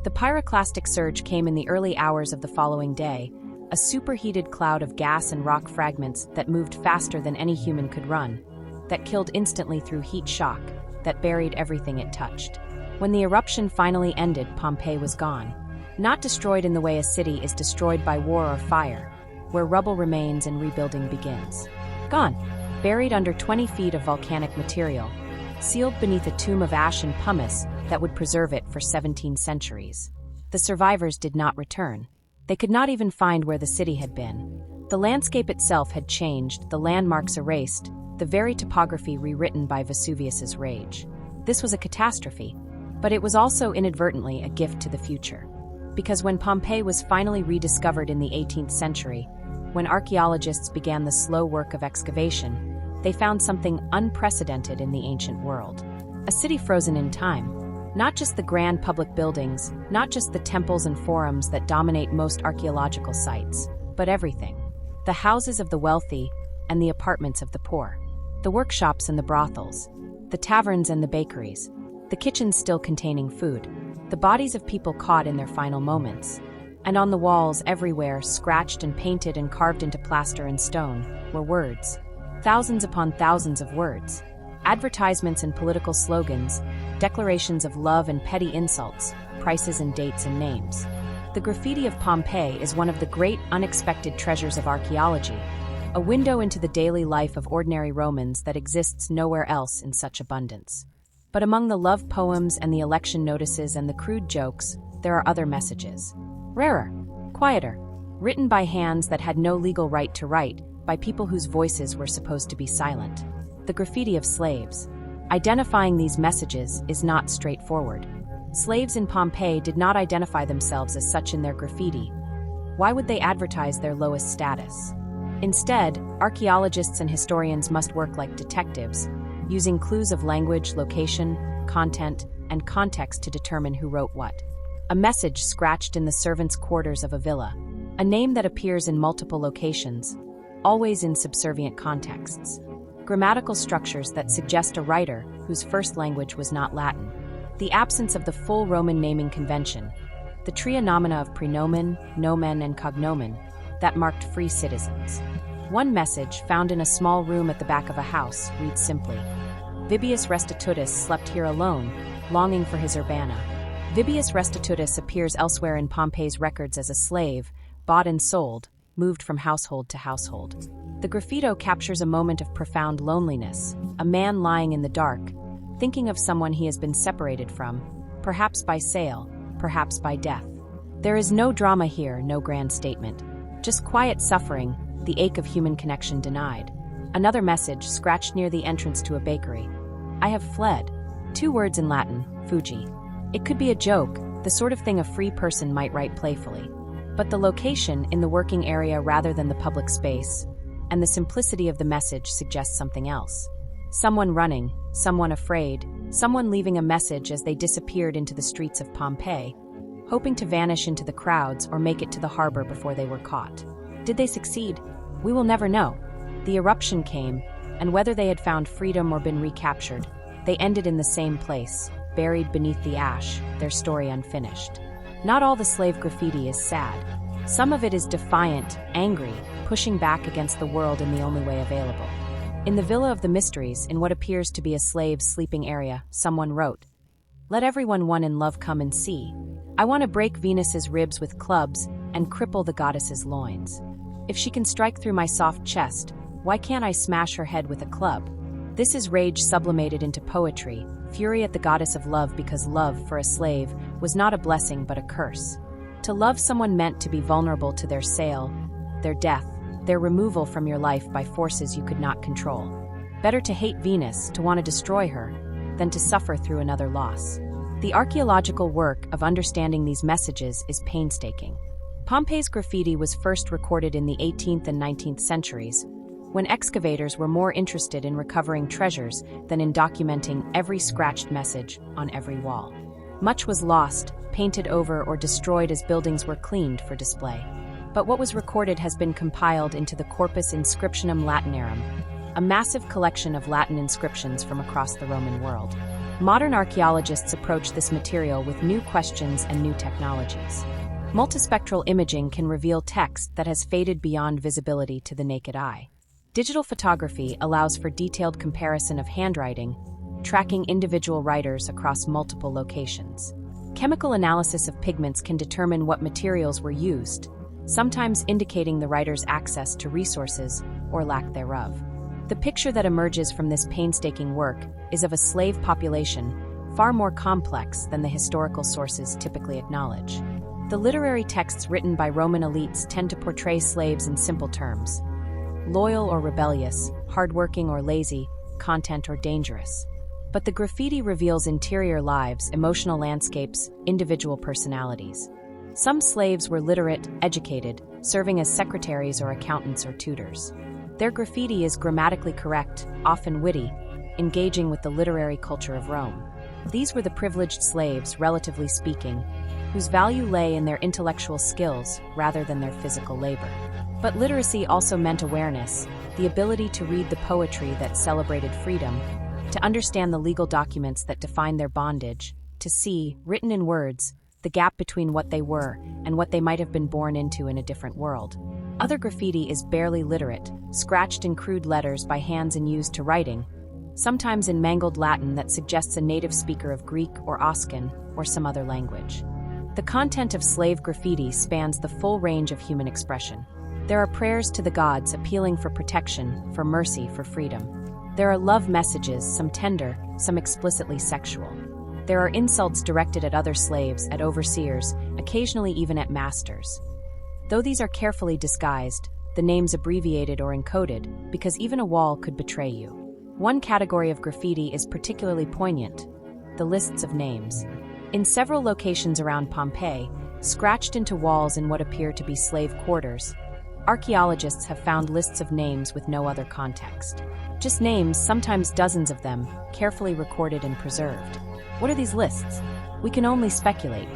The pyroclastic surge came in the early hours of the following day, a superheated cloud of gas and rock fragments that moved faster than any human could run, that killed instantly through heat shock, that buried everything it touched. When the eruption finally ended, Pompeii was gone. Not destroyed in the way a city is destroyed by war or fire, where rubble remains and rebuilding begins. Gone, buried under 20 feet of volcanic material, sealed beneath a tomb of ash and pumice that would preserve it for 17 centuries. The survivors did not return. They could not even find where the city had been. The landscape itself had changed, the landmarks erased, the very topography rewritten by Vesuvius's rage. This was a catastrophe, but it was also inadvertently a gift to the future. Because when Pompeii was finally rediscovered in the 18th century, when archaeologists began the slow work of excavation, they found something unprecedented in the ancient world. A city frozen in time. Not just the grand public buildings, not just the temples and forums that dominate most archaeological sites, but everything. The houses of the wealthy and the apartments of the poor. The workshops and the brothels. The taverns and the bakeries. The kitchens still containing food. The bodies of people caught in their final moments. And on the walls everywhere, scratched and painted and carved into plaster and stone, were words. Thousands upon thousands of words. Advertisements and political slogans, declarations of love and petty insults, prices and dates and names. The graffiti of Pompeii is one of the great unexpected treasures of archaeology, a window into the daily life of ordinary Romans that exists nowhere else in such abundance. But among the love poems and the election notices and the crude jokes, there are other messages. Rarer, quieter, written by hands that had no legal right to write, by people whose voices were supposed to be silent. The graffiti of slaves. Identifying these messages is not straightforward. Slaves in Pompeii did not identify themselves as such in their graffiti. Why would they advertise their lowest status? Instead, archaeologists and historians must work like detectives, using clues of language, location, content, and context to determine who wrote what. A message scratched in the servants' quarters of a villa, a name that appears in multiple locations, always in subservient contexts. Grammatical structures that suggest a writer whose first language was not Latin. The absence of the full Roman naming convention, the trianomina of prenomen, nomen, and cognomen that marked free citizens. One message, found in a small room at the back of a house, reads simply, Vibius Restitutus slept here alone, longing for his Urbana. Vibius Restitutus appears elsewhere in Pompeii's records as a slave, bought and sold, moved from household to household. The graffito captures a moment of profound loneliness, a man lying in the dark, thinking of someone he has been separated from, perhaps by sale, perhaps by death. There is no drama here, no grand statement. Just quiet suffering, the ache of human connection denied. Another message scratched near the entrance to a bakery. I have fled. 2 words in Latin, Fugi. It could be a joke, the sort of thing a free person might write playfully. But the location, in the working area rather than the public space, and the simplicity of the message suggests something else. Someone running, someone afraid, someone leaving a message as they disappeared into the streets of Pompeii, hoping to vanish into the crowds or make it to the harbor before they were caught. Did they succeed? We will never know. The eruption came, and whether they had found freedom or been recaptured, they ended in the same place, buried beneath the ash, their story unfinished. Not all the slave graffiti is sad. Some of it is defiant, angry, pushing back against the world in the only way available. In the Villa of the Mysteries, in what appears to be a slave's sleeping area, someone wrote, "Let everyone one in love come and see. I want to break Venus's ribs with clubs and cripple the goddess's loins. If she can strike through my soft chest, why can't I smash her head with a club?" This is rage sublimated into poetry, fury at the goddess of love, because love, for a slave, was not a blessing but a curse. To love someone meant to be vulnerable to their sale, their death, their removal from your life by forces you could not control. Better to hate Venus, to want to destroy her, than to suffer through another loss. The archaeological work of understanding these messages is painstaking. Pompeii's graffiti was first recorded in the 18th and 19th centuries, when excavators were more interested in recovering treasures than in documenting every scratched message on every wall. Much was lost, painted over, or destroyed as buildings were cleaned for display. But what was recorded has been compiled into the Corpus Inscriptionum Latinarum, a massive collection of Latin inscriptions from across the Roman world. Modern archaeologists approach this material with new questions and new technologies. Multispectral imaging can reveal text that has faded beyond visibility to the naked eye. Digital photography allows for detailed comparison of handwriting, tracking individual writers across multiple locations. Chemical analysis of pigments can determine what materials were used, sometimes indicating the writer's access to resources or lack thereof. The picture that emerges from this painstaking work is of a slave population far more complex than the historical sources typically acknowledge. The literary texts written by Roman elites tend to portray slaves in simple terms: loyal or rebellious, hardworking or lazy, content or dangerous. But the graffiti reveals interior lives, emotional landscapes, individual personalities. Some slaves were literate, educated, serving as secretaries or accountants or tutors. Their graffiti is grammatically correct, often witty, engaging with the literary culture of Rome. These were the privileged slaves, relatively speaking, whose value lay in their intellectual skills rather than their physical labor. But literacy also meant awareness, the ability to read the poetry that celebrated freedom, to understand the legal documents that defined their bondage, to see, written in words, the gap between what they were and what they might have been born into in a different world. Other graffiti is barely literate, scratched in crude letters by hands and used to writing, sometimes in mangled Latin that suggests a native speaker of Greek or Oscan or some other language. The content of slave graffiti spans the full range of human expression. There are prayers to the gods appealing for protection, for mercy, for freedom. There are love messages, some tender, some explicitly sexual. There are insults directed at other slaves, at overseers, occasionally even at masters. Though these are carefully disguised, the names abbreviated or encoded, because even a wall could betray you. One category of graffiti is particularly poignant: the lists of names. In several locations around Pompeii, scratched into walls in what appear to be slave quarters, archaeologists have found lists of names with no other context. Just names, sometimes dozens of them, carefully recorded and preserved. What are these lists? We can only speculate.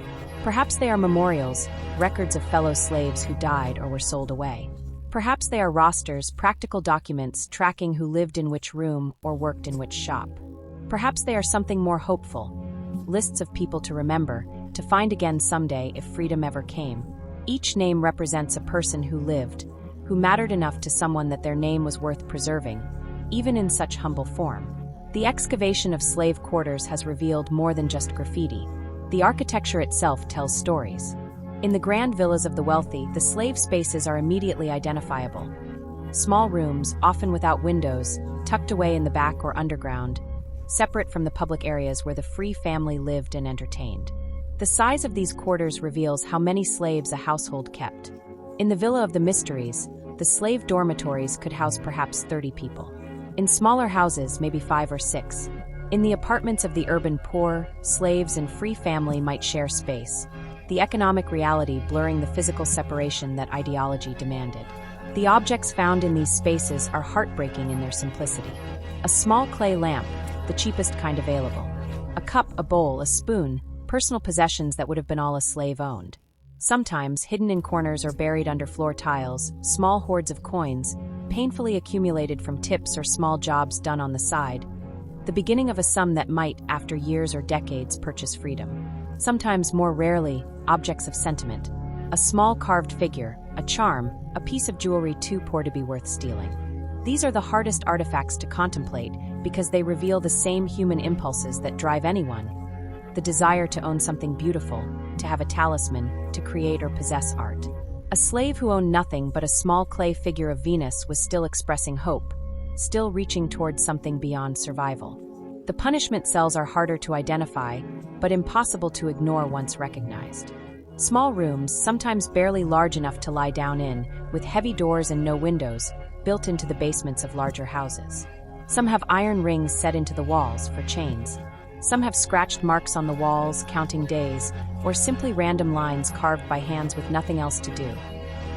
Perhaps they are memorials, records of fellow slaves who died or were sold away. Perhaps they are rosters, practical documents tracking who lived in which room or worked in which shop. Perhaps they are something more hopeful, lists of people to remember, to find again someday if freedom ever came. Each name represents a person who lived, who mattered enough to someone that their name was worth preserving, even in such humble form. The excavation of slave quarters has revealed more than just graffiti. The architecture itself tells stories. In the grand villas of the wealthy, the slave spaces are immediately identifiable. Small rooms, often without windows, tucked away in the back or underground, separate from the public areas where the free family lived and entertained. The size of these quarters reveals how many slaves a household kept. In the Villa of the Mysteries, the slave dormitories could house perhaps 30 people. In smaller houses, maybe 5 or 6. In the apartments of the urban poor, slaves and free family might share space, the economic reality blurring the physical separation that ideology demanded. The objects found in these spaces are heartbreaking in their simplicity. A small clay lamp, the cheapest kind available. A cup, a bowl, a spoon, personal possessions that would have been all a slave owned. Sometimes, hidden in corners or buried under floor tiles, small hoards of coins, painfully accumulated from tips or small jobs done on the side, the beginning of a sum that might, after years or decades, purchase freedom. Sometimes, more rarely, objects of sentiment, a small carved figure, a charm, a piece of jewelry too poor to be worth stealing. These are the hardest artifacts to contemplate because they reveal the same human impulses that drive anyone: the desire to own something beautiful, to have a talisman, to create or possess art. A slave who owned nothing but a small clay figure of Venus was still expressing hope, still reaching towards something beyond survival. The punishment cells are harder to identify, but impossible to ignore once recognized. Small rooms, sometimes barely large enough to lie down in, with heavy doors and no windows, built into the basements of larger houses. Some have iron rings set into the walls for chains. Some have scratched marks on the walls, counting days, or simply random lines carved by hands with nothing else to do.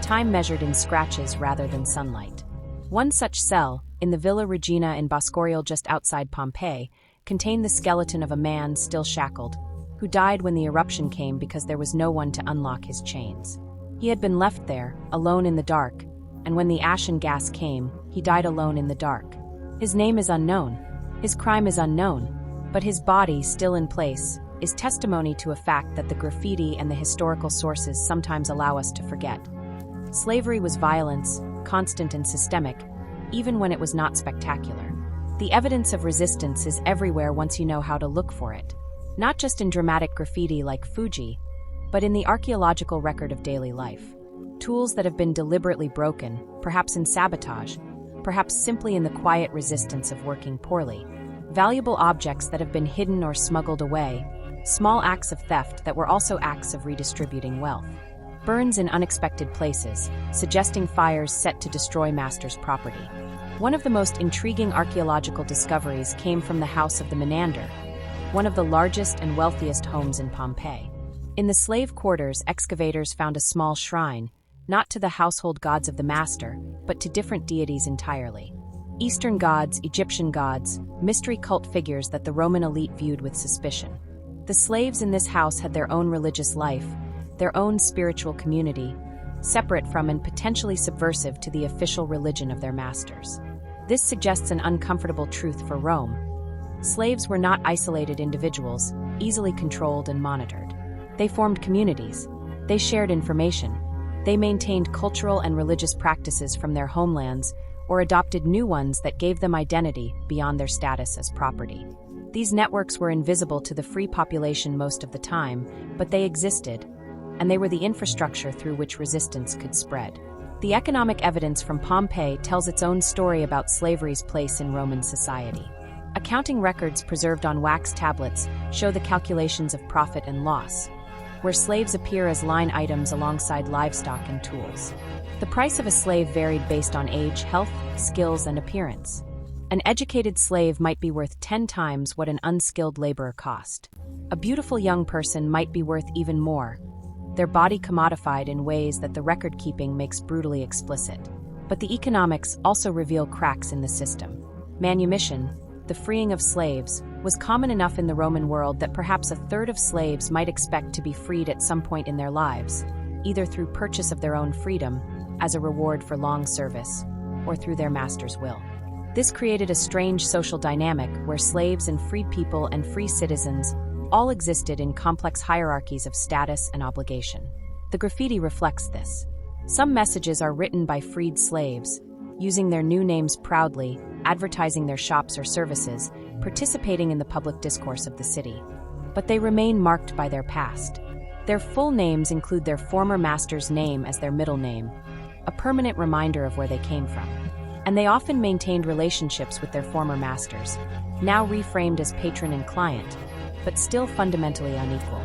Time measured in scratches rather than sunlight. One such cell, in the Villa Regina in Boscorial just outside Pompeii, contained the skeleton of a man still shackled, who died when the eruption came because there was no one to unlock his chains. He had been left there, alone in the dark, and when the ashen gas came, he died alone in the dark. His name is unknown, his crime is unknown, but his body, still in place, is testimony to a fact that the graffiti and the historical sources sometimes allow us to forget. Slavery was violence, constant and systemic, even when it was not spectacular. The evidence of resistance is everywhere once you know how to look for it. Not just in dramatic graffiti like Fuji, but in the archaeological record of daily life. Tools that have been deliberately broken, perhaps in sabotage, perhaps simply in the quiet resistance of working poorly. Valuable objects that have been hidden or smuggled away, small acts of theft that were also acts of redistributing wealth. Burns in unexpected places, suggesting fires set to destroy masters' property. One of the most intriguing archaeological discoveries came from the House of the Menander, one of the largest and wealthiest homes in Pompeii. In the slave quarters, excavators found a small shrine, not to the household gods of the master, but to different deities entirely. Eastern gods, Egyptian gods, mystery cult figures that the Roman elite viewed with suspicion. The slaves in this house had their own religious life, their own spiritual community, separate from and potentially subversive to the official religion of their masters. This suggests an uncomfortable truth for Rome. Slaves were not isolated individuals, easily controlled and monitored. They formed communities. They shared information. They maintained cultural and religious practices from their homelands or adopted new ones that gave them identity beyond their status as property. These networks were invisible to the free population most of the time, but they existed, and they were the infrastructure through which resistance could spread. The economic evidence from Pompeii tells its own story about slavery's place in Roman society. Accounting records preserved on wax tablets show the calculations of profit and loss, where slaves appear as line items alongside livestock and tools. The price of a slave varied based on age, health, skills, and appearance. An educated slave might be worth 10 times what an unskilled laborer cost. A beautiful young person might be worth even more, their body commodified in ways that the record-keeping makes brutally explicit. But the economics also reveal cracks in the system. Manumission, the freeing of slaves, was common enough in the Roman world that perhaps a third of slaves might expect to be freed at some point in their lives, either through purchase of their own freedom, as a reward for long service, or through their master's will. This created a strange social dynamic where slaves and freed people and free citizens all existed in complex hierarchies of status and obligation. The graffiti reflects this. Some messages are written by freed slaves, using their new names proudly, advertising their shops or services, participating in the public discourse of the city. But they remain marked by their past. Their full names include their former master's name as their middle name, a permanent reminder of where they came from. And they often maintained relationships with their former masters, now reframed as patron and client, but still fundamentally unequal.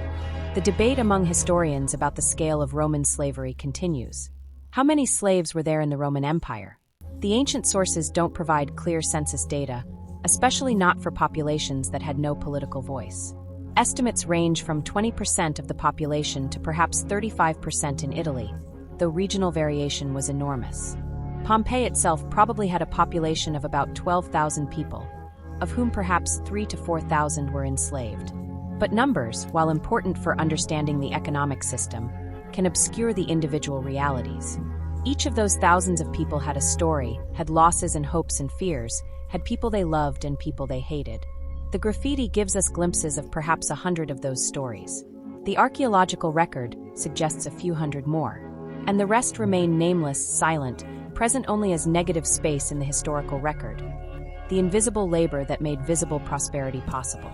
The debate among historians about the scale of Roman slavery continues. How many slaves were there in the Roman Empire? The ancient sources don't provide clear census data, especially not for populations that had no political voice. Estimates range from 20% of the population to perhaps 35% in Italy, though regional variation was enormous. Pompeii itself probably had a population of about 12,000 people, of whom perhaps 3,000 to 4,000 were enslaved. But numbers, while important for understanding the economic system, can obscure the individual realities. Each of those thousands of people had a story, had losses and hopes and fears, had people they loved and people they hated. The graffiti gives us glimpses of perhaps 100 of those stories. The archaeological record suggests a few hundred more, and the rest remain nameless, silent, present only as negative space in the historical record. The invisible labor that made visible prosperity possible.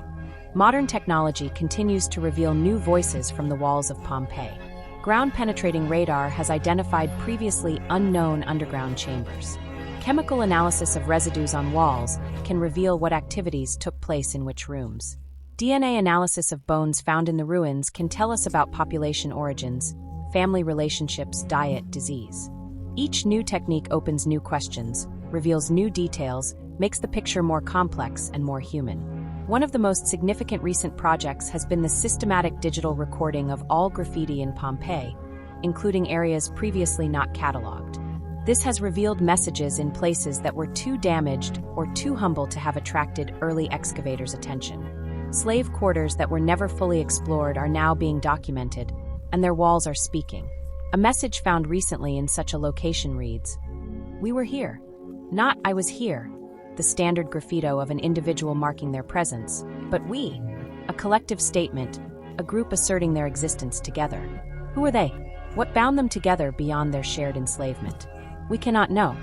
Modern technology continues to reveal new voices from the walls of Pompeii. Ground-penetrating radar has identified previously unknown underground chambers. Chemical analysis of residues on walls can reveal what activities took place in which rooms. DNA analysis of bones found in the ruins can tell us about population origins, family relationships, diet, disease. Each new technique opens new questions, reveals new details, makes the picture more complex and more human. One of the most significant recent projects has been the systematic digital recording of all graffiti in Pompeii, including areas previously not catalogued. This has revealed messages in places that were too damaged or too humble to have attracted early excavators' attention. Slave quarters that were never fully explored are now being documented, and their walls are speaking. A message found recently in such a location reads, "We were here," not "I was here," the standard graffito of an individual marking their presence, but we, a collective statement, a group asserting their existence together. Who were they? What bound them together beyond their shared enslavement? We cannot know,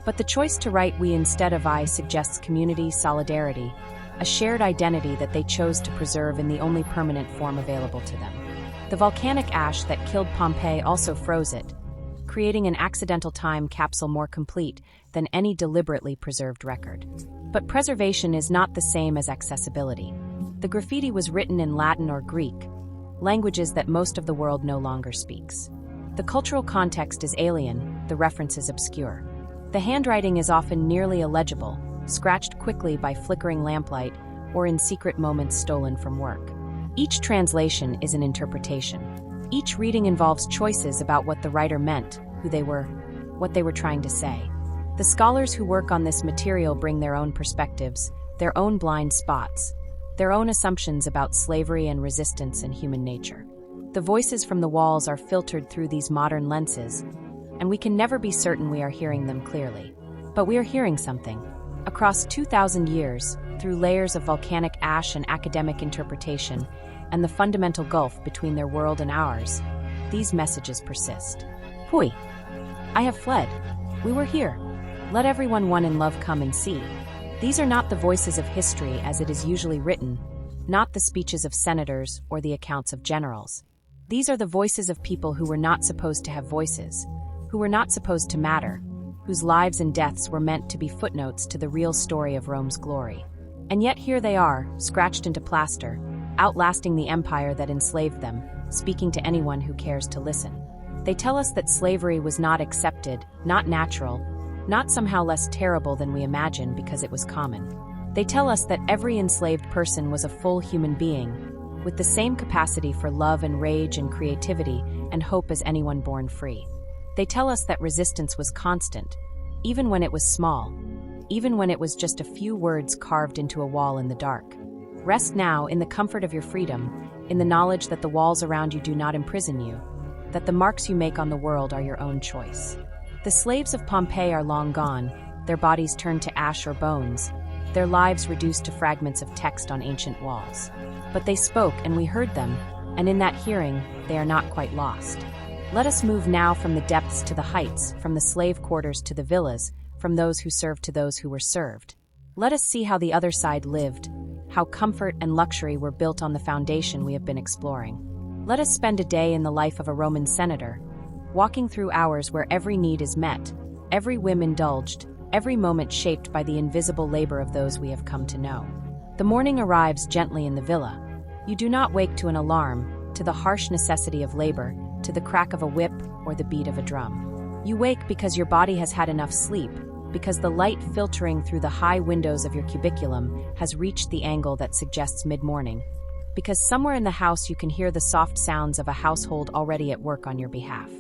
but the choice to write "we" instead of "I" suggests community, solidarity, a shared identity that they chose to preserve in the only permanent form available to them. The volcanic ash that killed Pompeii also froze it, creating an accidental time capsule more complete than any deliberately preserved record. But preservation is not the same as accessibility. The graffiti was written in Latin or Greek, languages that most of the world no longer speaks. The cultural context is alien, the references obscure. The handwriting is often nearly illegible, scratched quickly by flickering lamplight or in secret moments stolen from work. Each translation is an interpretation. Each reading involves choices about what the writer meant, who they were, what they were trying to say. The scholars who work on this material bring their own perspectives, their own blind spots, their own assumptions about slavery and resistance and human nature. The voices from the walls are filtered through these modern lenses, and we can never be certain we are hearing them clearly. But we are hearing something. Across 2,000 years, through layers of volcanic ash and academic interpretation, and the fundamental gulf between their world and ours, these messages persist. Hui! I have fled. We were here. Let everyone one in love come and see. These are not the voices of history as it is usually written, not the speeches of senators or the accounts of generals. These are the voices of people who were not supposed to have voices, who were not supposed to matter, whose lives and deaths were meant to be footnotes to the real story of Rome's glory. And yet here they are, scratched into plaster, outlasting the empire that enslaved them, speaking to anyone who cares to listen. They tell us that slavery was not accepted, not natural, not somehow less terrible than we imagine because it was common. They tell us that every enslaved person was a full human being, with the same capacity for love and rage and creativity and hope as anyone born free. They tell us that resistance was constant, even when it was small, even when it was just a few words carved into a wall in the dark. Rest now in the comfort of your freedom, in the knowledge that the walls around you do not imprison you, that the marks you make on the world are your own choice. The slaves of Pompeii are long gone, their bodies turned to ash or bones, their lives reduced to fragments of text on ancient walls. But they spoke and we heard them, and in that hearing, they are not quite lost. Let us move now from the depths to the heights, from the slave quarters to the villas, from those who served to those who were served. Let us see how the other side lived, how comfort and luxury were built on the foundation we have been exploring. Let us spend a day in the life of a Roman senator, walking through hours where every need is met, every whim indulged, every moment shaped by the invisible labor of those we have come to know. The morning arrives gently in the villa. You do not wake to an alarm, to the harsh necessity of labor, to the crack of a whip or the beat of a drum. You wake because your body has had enough sleep, because the light filtering through the high windows of your cubiculum has reached the angle that suggests mid-morning, because somewhere in the house you can hear the soft sounds of a household already at work on your behalf.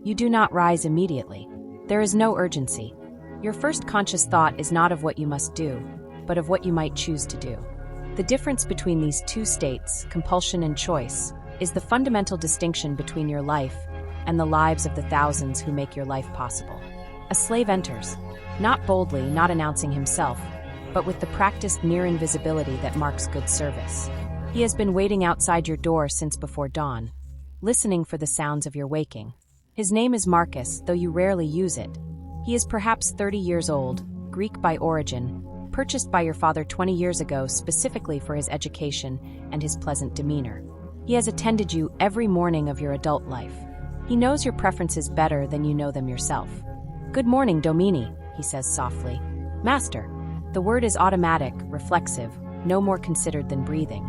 You do not rise immediately. There is no urgency. Your first conscious thought is not of what you must do, but of what you might choose to do. The difference between these two states, compulsion and choice, is the fundamental distinction between your life and the lives of the thousands who make your life possible. A slave enters, not boldly, not announcing himself, but with the practiced near invisibility that marks good service. He has been waiting outside your door since before dawn, listening for the sounds of your waking. His name is Marcus, though you rarely use it. He is perhaps 30 years old, Greek by origin, purchased by your father 20 years ago specifically for his education and his pleasant demeanor. He has attended you every morning of your adult life. He knows your preferences better than you know them yourself. "Good morning, Domini," he says softly. "Master." The word is automatic, reflexive, no more considered than breathing.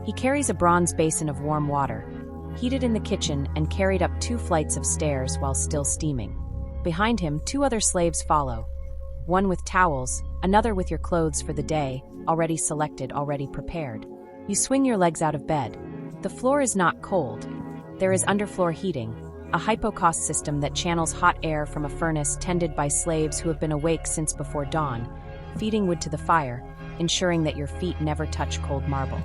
He carries a bronze basin of warm water, heated in the kitchen and carried up 2 flights of stairs while still steaming. Behind him, 2 other slaves follow, one with towels, another with your clothes for the day, already selected, already prepared. You swing your legs out of bed. The floor is not cold. There is underfloor heating, a hypocaust system that channels hot air from a furnace tended by slaves who have been awake since before dawn, feeding wood to the fire, ensuring that your feet never touch cold marble.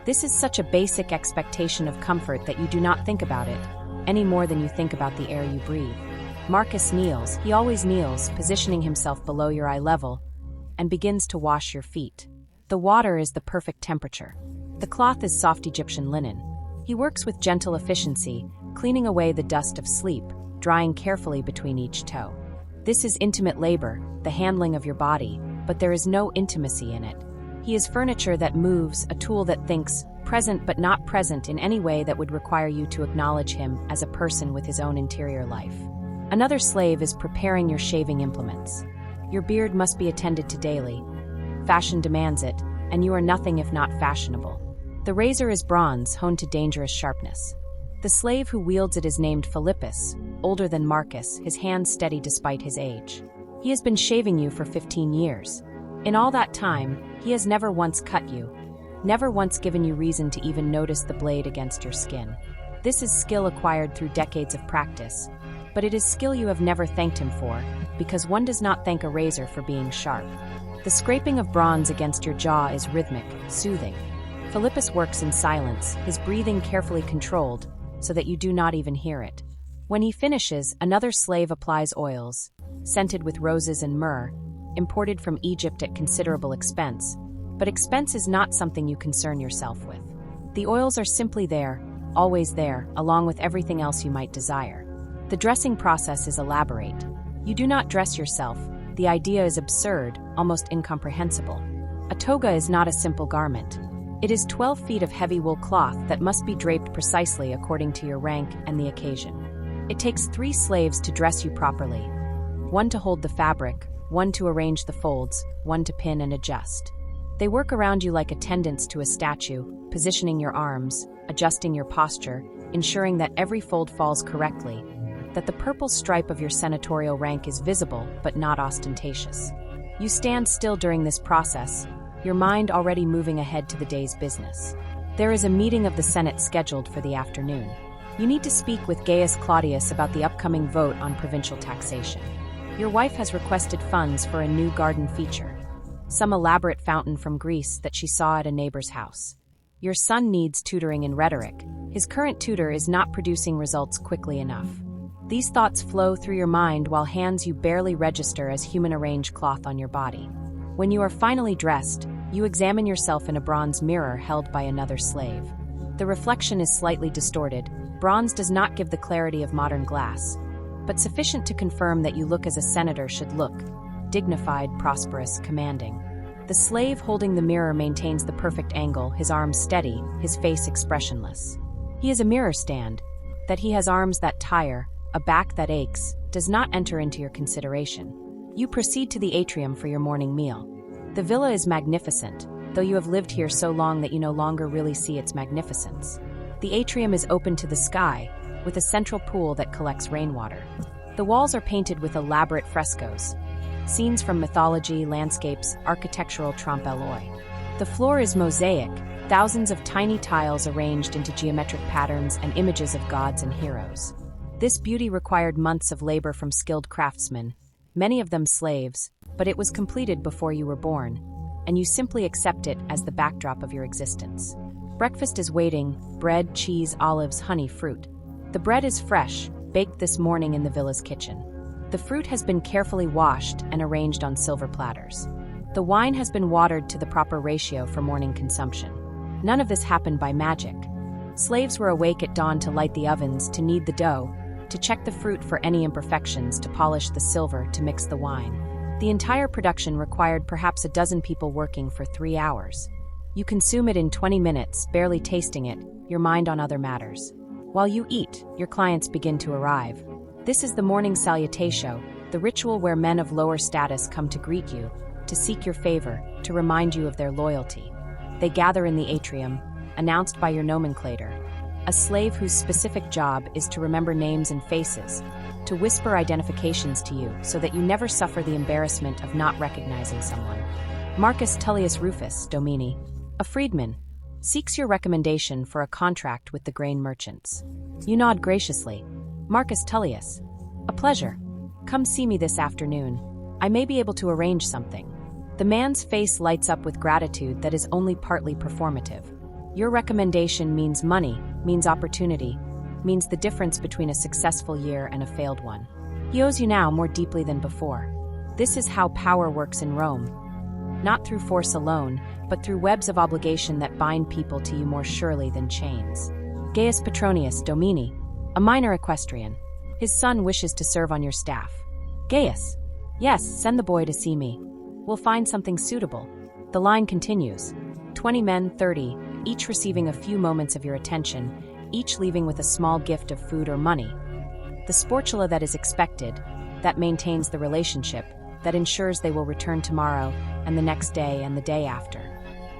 This is such a basic expectation of comfort that you do not think about it, any more than you think about the air you breathe. Marcus kneels, he always kneels, positioning himself below your eye level, and begins to wash your feet. The water is the perfect temperature. The cloth is soft Egyptian linen. He works with gentle efficiency, cleaning away the dust of sleep, drying carefully between each toe. This is intimate labor, the handling of your body, but there is no intimacy in it. He is furniture that moves, a tool that thinks, present but not present in any way that would require you to acknowledge him as a person with his own interior life. Another slave is preparing your shaving implements. Your beard must be attended to daily. Fashion demands it, and you are nothing if not fashionable. The razor is bronze, honed to dangerous sharpness. The slave who wields it is named Philippus, older than Marcus, his hands steady despite his age. He has been shaving you for 15 years. In all that time, he has never once cut you, never once given you reason to even notice the blade against your skin. This is skill acquired through decades of practice, but it is skill you have never thanked him for, because one does not thank a razor for being sharp. The scraping of bronze against your jaw is rhythmic, soothing. Philippus works in silence, his breathing carefully controlled, so that you do not even hear it. When he finishes, another slave applies oils, scented with roses and myrrh, imported from Egypt at considerable expense, but expense is not something you concern yourself with. The oils are simply there, always there, along with everything else you might desire. The dressing process is elaborate. You do not dress yourself. The idea is absurd, almost incomprehensible. A toga is not a simple garment. It is 12 feet of heavy wool cloth that must be draped precisely according to your rank and the occasion. It takes 3 slaves to dress you properly. One to hold the fabric, one to arrange the folds, one to pin and adjust. They work around you like attendants to a statue, positioning your arms, adjusting your posture, ensuring that every fold falls correctly, that the purple stripe of your senatorial rank is visible but not ostentatious. You stand still during this process, your mind already moving ahead to the day's business. There is a meeting of the Senate scheduled for the afternoon. You need to speak with Gaius Claudius about the upcoming vote on provincial taxation. Your wife has requested funds for a new garden feature, some elaborate fountain from Greece that she saw at a neighbor's house. Your son needs tutoring in rhetoric. His current tutor is not producing results quickly enough. These thoughts flow through your mind while hands you barely register as human arrange cloth on your body. When you are finally dressed, you examine yourself in a bronze mirror held by another slave. The reflection is slightly distorted. Bronze does not give the clarity of modern glass, but sufficient to confirm that you look as a senator should look: dignified, prosperous, commanding. The slave holding the mirror maintains the perfect angle, his arms steady, his face expressionless. He is a mirror stand. That he has arms that tire, a back that aches, does not enter into your consideration. You proceed to the atrium for your morning meal. The villa is magnificent, though you have lived here so long that you no longer really see its magnificence. The atrium is open to the sky, with a central pool that collects rainwater. The walls are painted with elaborate frescoes, scenes from mythology, landscapes, architectural trompe l'oeil. The floor is mosaic, thousands of tiny tiles arranged into geometric patterns and images of gods and heroes. This beauty required months of labor from skilled craftsmen, many of them slaves, but it was completed before you were born, and you simply accept it as the backdrop of your existence. Breakfast is waiting: bread, cheese, olives, honey, fruit. The bread is fresh, baked this morning in the villa's kitchen. The fruit has been carefully washed and arranged on silver platters. The wine has been watered to the proper ratio for morning consumption. None of this happened by magic. Slaves were awake at dawn to light the ovens, to knead the dough, to check the fruit for any imperfections, to polish the silver, to mix the wine. The entire production required perhaps a dozen people working for 3 hours. You consume it in 20 minutes, barely tasting it, your mind on other matters. While you eat, your clients begin to arrive. This is the morning salutatio, the ritual where men of lower status come to greet you, to seek your favor, to remind you of their loyalty. They gather in the atrium, announced by your nomenclator, a slave whose specific job is to remember names and faces, to whisper identifications to you so that you never suffer the embarrassment of not recognizing someone. Marcus Tullius Rufus, Domini, a freedman, seeks your recommendation for a contract with the grain merchants. You nod graciously. Marcus Tullius, a pleasure. Come see me this afternoon. I may be able to arrange something. The man's face lights up with gratitude that is only partly performative. Your recommendation means money, means opportunity, means the difference between a successful year and a failed one. He owes you now more deeply than before. This is how power works in Rome. Not through force alone, but through webs of obligation that bind people to you more surely than chains. Gaius Petronius, Domini, a minor equestrian. His son wishes to serve on your staff. Gaius, yes, send the boy to see me. We'll find something suitable. The line continues. 20 men, 30, each receiving a few moments of your attention, each leaving with a small gift of food or money. The sportula that is expected, that maintains the relationship, that ensures they will return tomorrow, and the next day and the day after.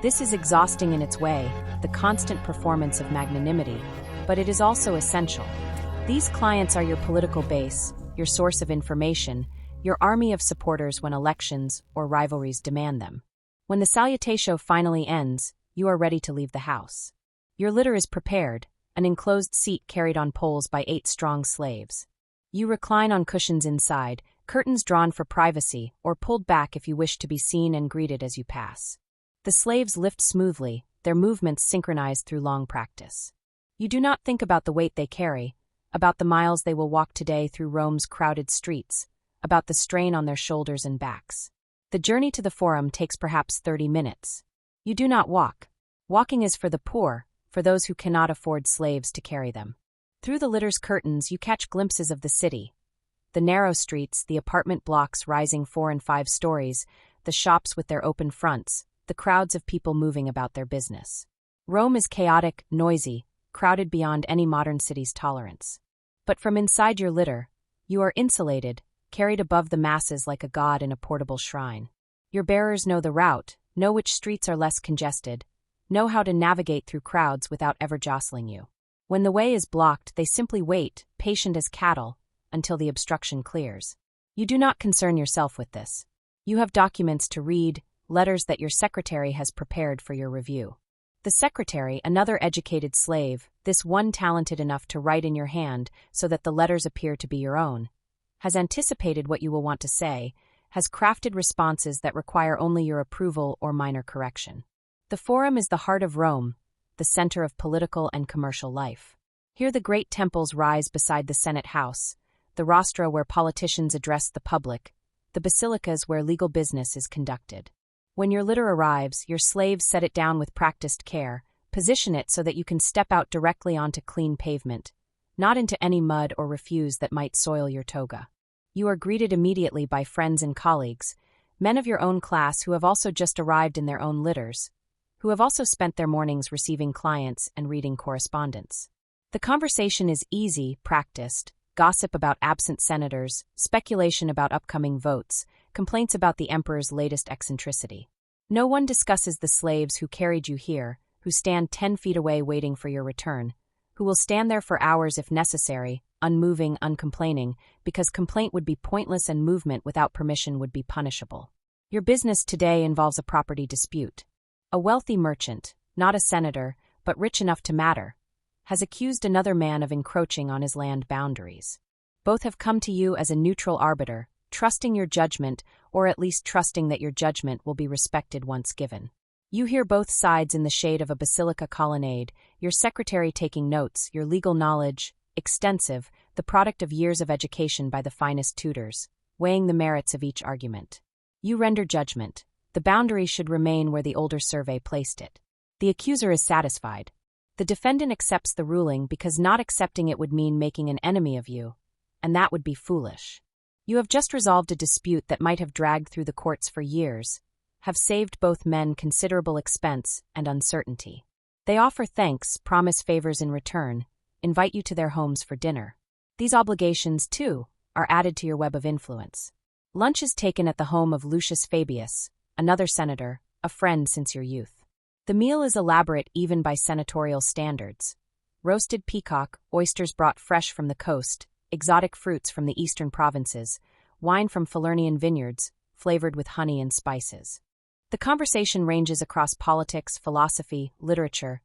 This is exhausting in its way, the constant performance of magnanimity, but it is also essential. These clients are your political base, your source of information, your army of supporters when elections or rivalries demand them. When the salutatio finally ends, you are ready to leave the house. Your litter is prepared, an enclosed seat carried on poles by 8 strong slaves. You recline on cushions inside, curtains drawn for privacy or pulled back if you wish to be seen and greeted as you pass. The slaves lift smoothly, their movements synchronized through long practice. You do not think about the weight they carry, about the miles they will walk today through Rome's crowded streets, about the strain on their shoulders and backs. The journey to the forum takes perhaps 30 minutes. You do not walk. Walking is for the poor, for those who cannot afford slaves to carry them. Through the litter's curtains you catch glimpses of the city. The narrow streets, the apartment blocks rising 4 and 5 stories, the shops with their open fronts, the crowds of people moving about their business. Rome is chaotic, noisy, crowded beyond any modern city's tolerance. But from inside your litter, you are insulated, carried above the masses like a god in a portable shrine. Your bearers know the route, know which streets are less congested, know how to navigate through crowds without ever jostling you. When the way is blocked, they simply wait, patient as cattle, until the obstruction clears. You do not concern yourself with this. You have documents to read, letters that your secretary has prepared for your review. The secretary, another educated slave, this one talented enough to write in your hand so that the letters appear to be your own, has anticipated what you will want to say, has crafted responses that require only your approval or minor correction. The Forum is the heart of Rome, the center of political and commercial life. Here the great temples rise beside the Senate House, the rostra where politicians address the public, the basilicas where legal business is conducted. When your litter arrives, your slaves set it down with practiced care, position it so that you can step out directly onto clean pavement, not into any mud or refuse that might soil your toga. You are greeted immediately by friends and colleagues, men of your own class who have also just arrived in their own litters, who have also spent their mornings receiving clients and reading correspondence. The conversation is easy, practiced, gossip about absent senators, speculation about upcoming votes, complaints about the emperor's latest eccentricity. No one discusses the slaves who carried you here, who stand 10 feet away waiting for your return, who will stand there for hours if necessary, unmoving, uncomplaining, because complaint would be pointless and movement without permission would be punishable. Your business today involves a property dispute. A wealthy merchant, not a senator, but rich enough to matter, has accused another man of encroaching on his land boundaries. Both have come to you as a neutral arbiter, trusting your judgment, or at least trusting that your judgment will be respected once given. You hear both sides in the shade of a basilica colonnade, your secretary taking notes, your legal knowledge, extensive, the product of years of education by the finest tutors, weighing the merits of each argument. You render judgment. The boundary should remain where the older survey placed it. The accuser is satisfied. The defendant accepts the ruling because not accepting it would mean making an enemy of you, and that would be foolish. You have just resolved a dispute that might have dragged through the courts for years, have saved both men considerable expense and uncertainty. They offer thanks, promise favors in return, invite you to their homes for dinner. These obligations, too, are added to your web of influence. Lunch is taken at the home of Lucius Fabius, another senator, a friend since your youth. The meal is elaborate even by senatorial standards. Roasted peacock, oysters brought fresh from the coast, exotic fruits from the eastern provinces, wine from Falernian vineyards, flavored with honey and spices. The conversation ranges across politics, philosophy, literature,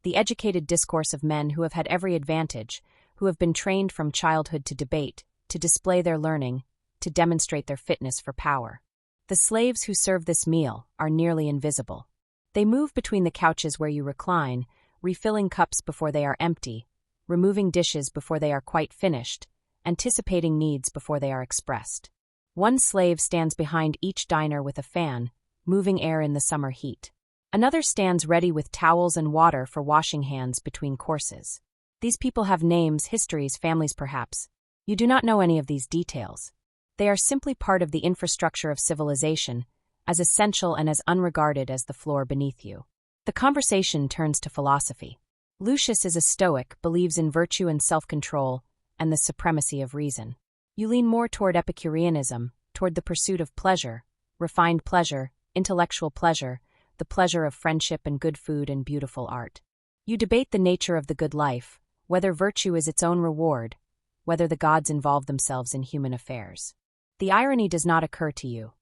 the educated discourse of men who have had every advantage, who have been trained from childhood to debate, to display their learning, to demonstrate their fitness for power. The slaves who serve this meal are nearly invisible. They move between the couches where you recline, refilling cups before they are empty, removing dishes before they are quite finished, anticipating needs before they are expressed. One slave stands behind each diner with a fan, moving air in the summer heat. Another stands ready with towels and water for washing hands between courses. These people have names, histories, families perhaps. You do not know any of these details. They are simply part of the infrastructure of civilization, as essential and as unregarded as the floor beneath you. The conversation turns to philosophy. Lucius is a Stoic, believes in virtue and self-control, and the supremacy of reason. You lean more toward Epicureanism, toward the pursuit of pleasure, refined pleasure, intellectual pleasure, the pleasure of friendship and good food and beautiful art. You debate the nature of the good life, whether virtue is its own reward, whether the gods involve themselves in human affairs. The irony does not occur to you.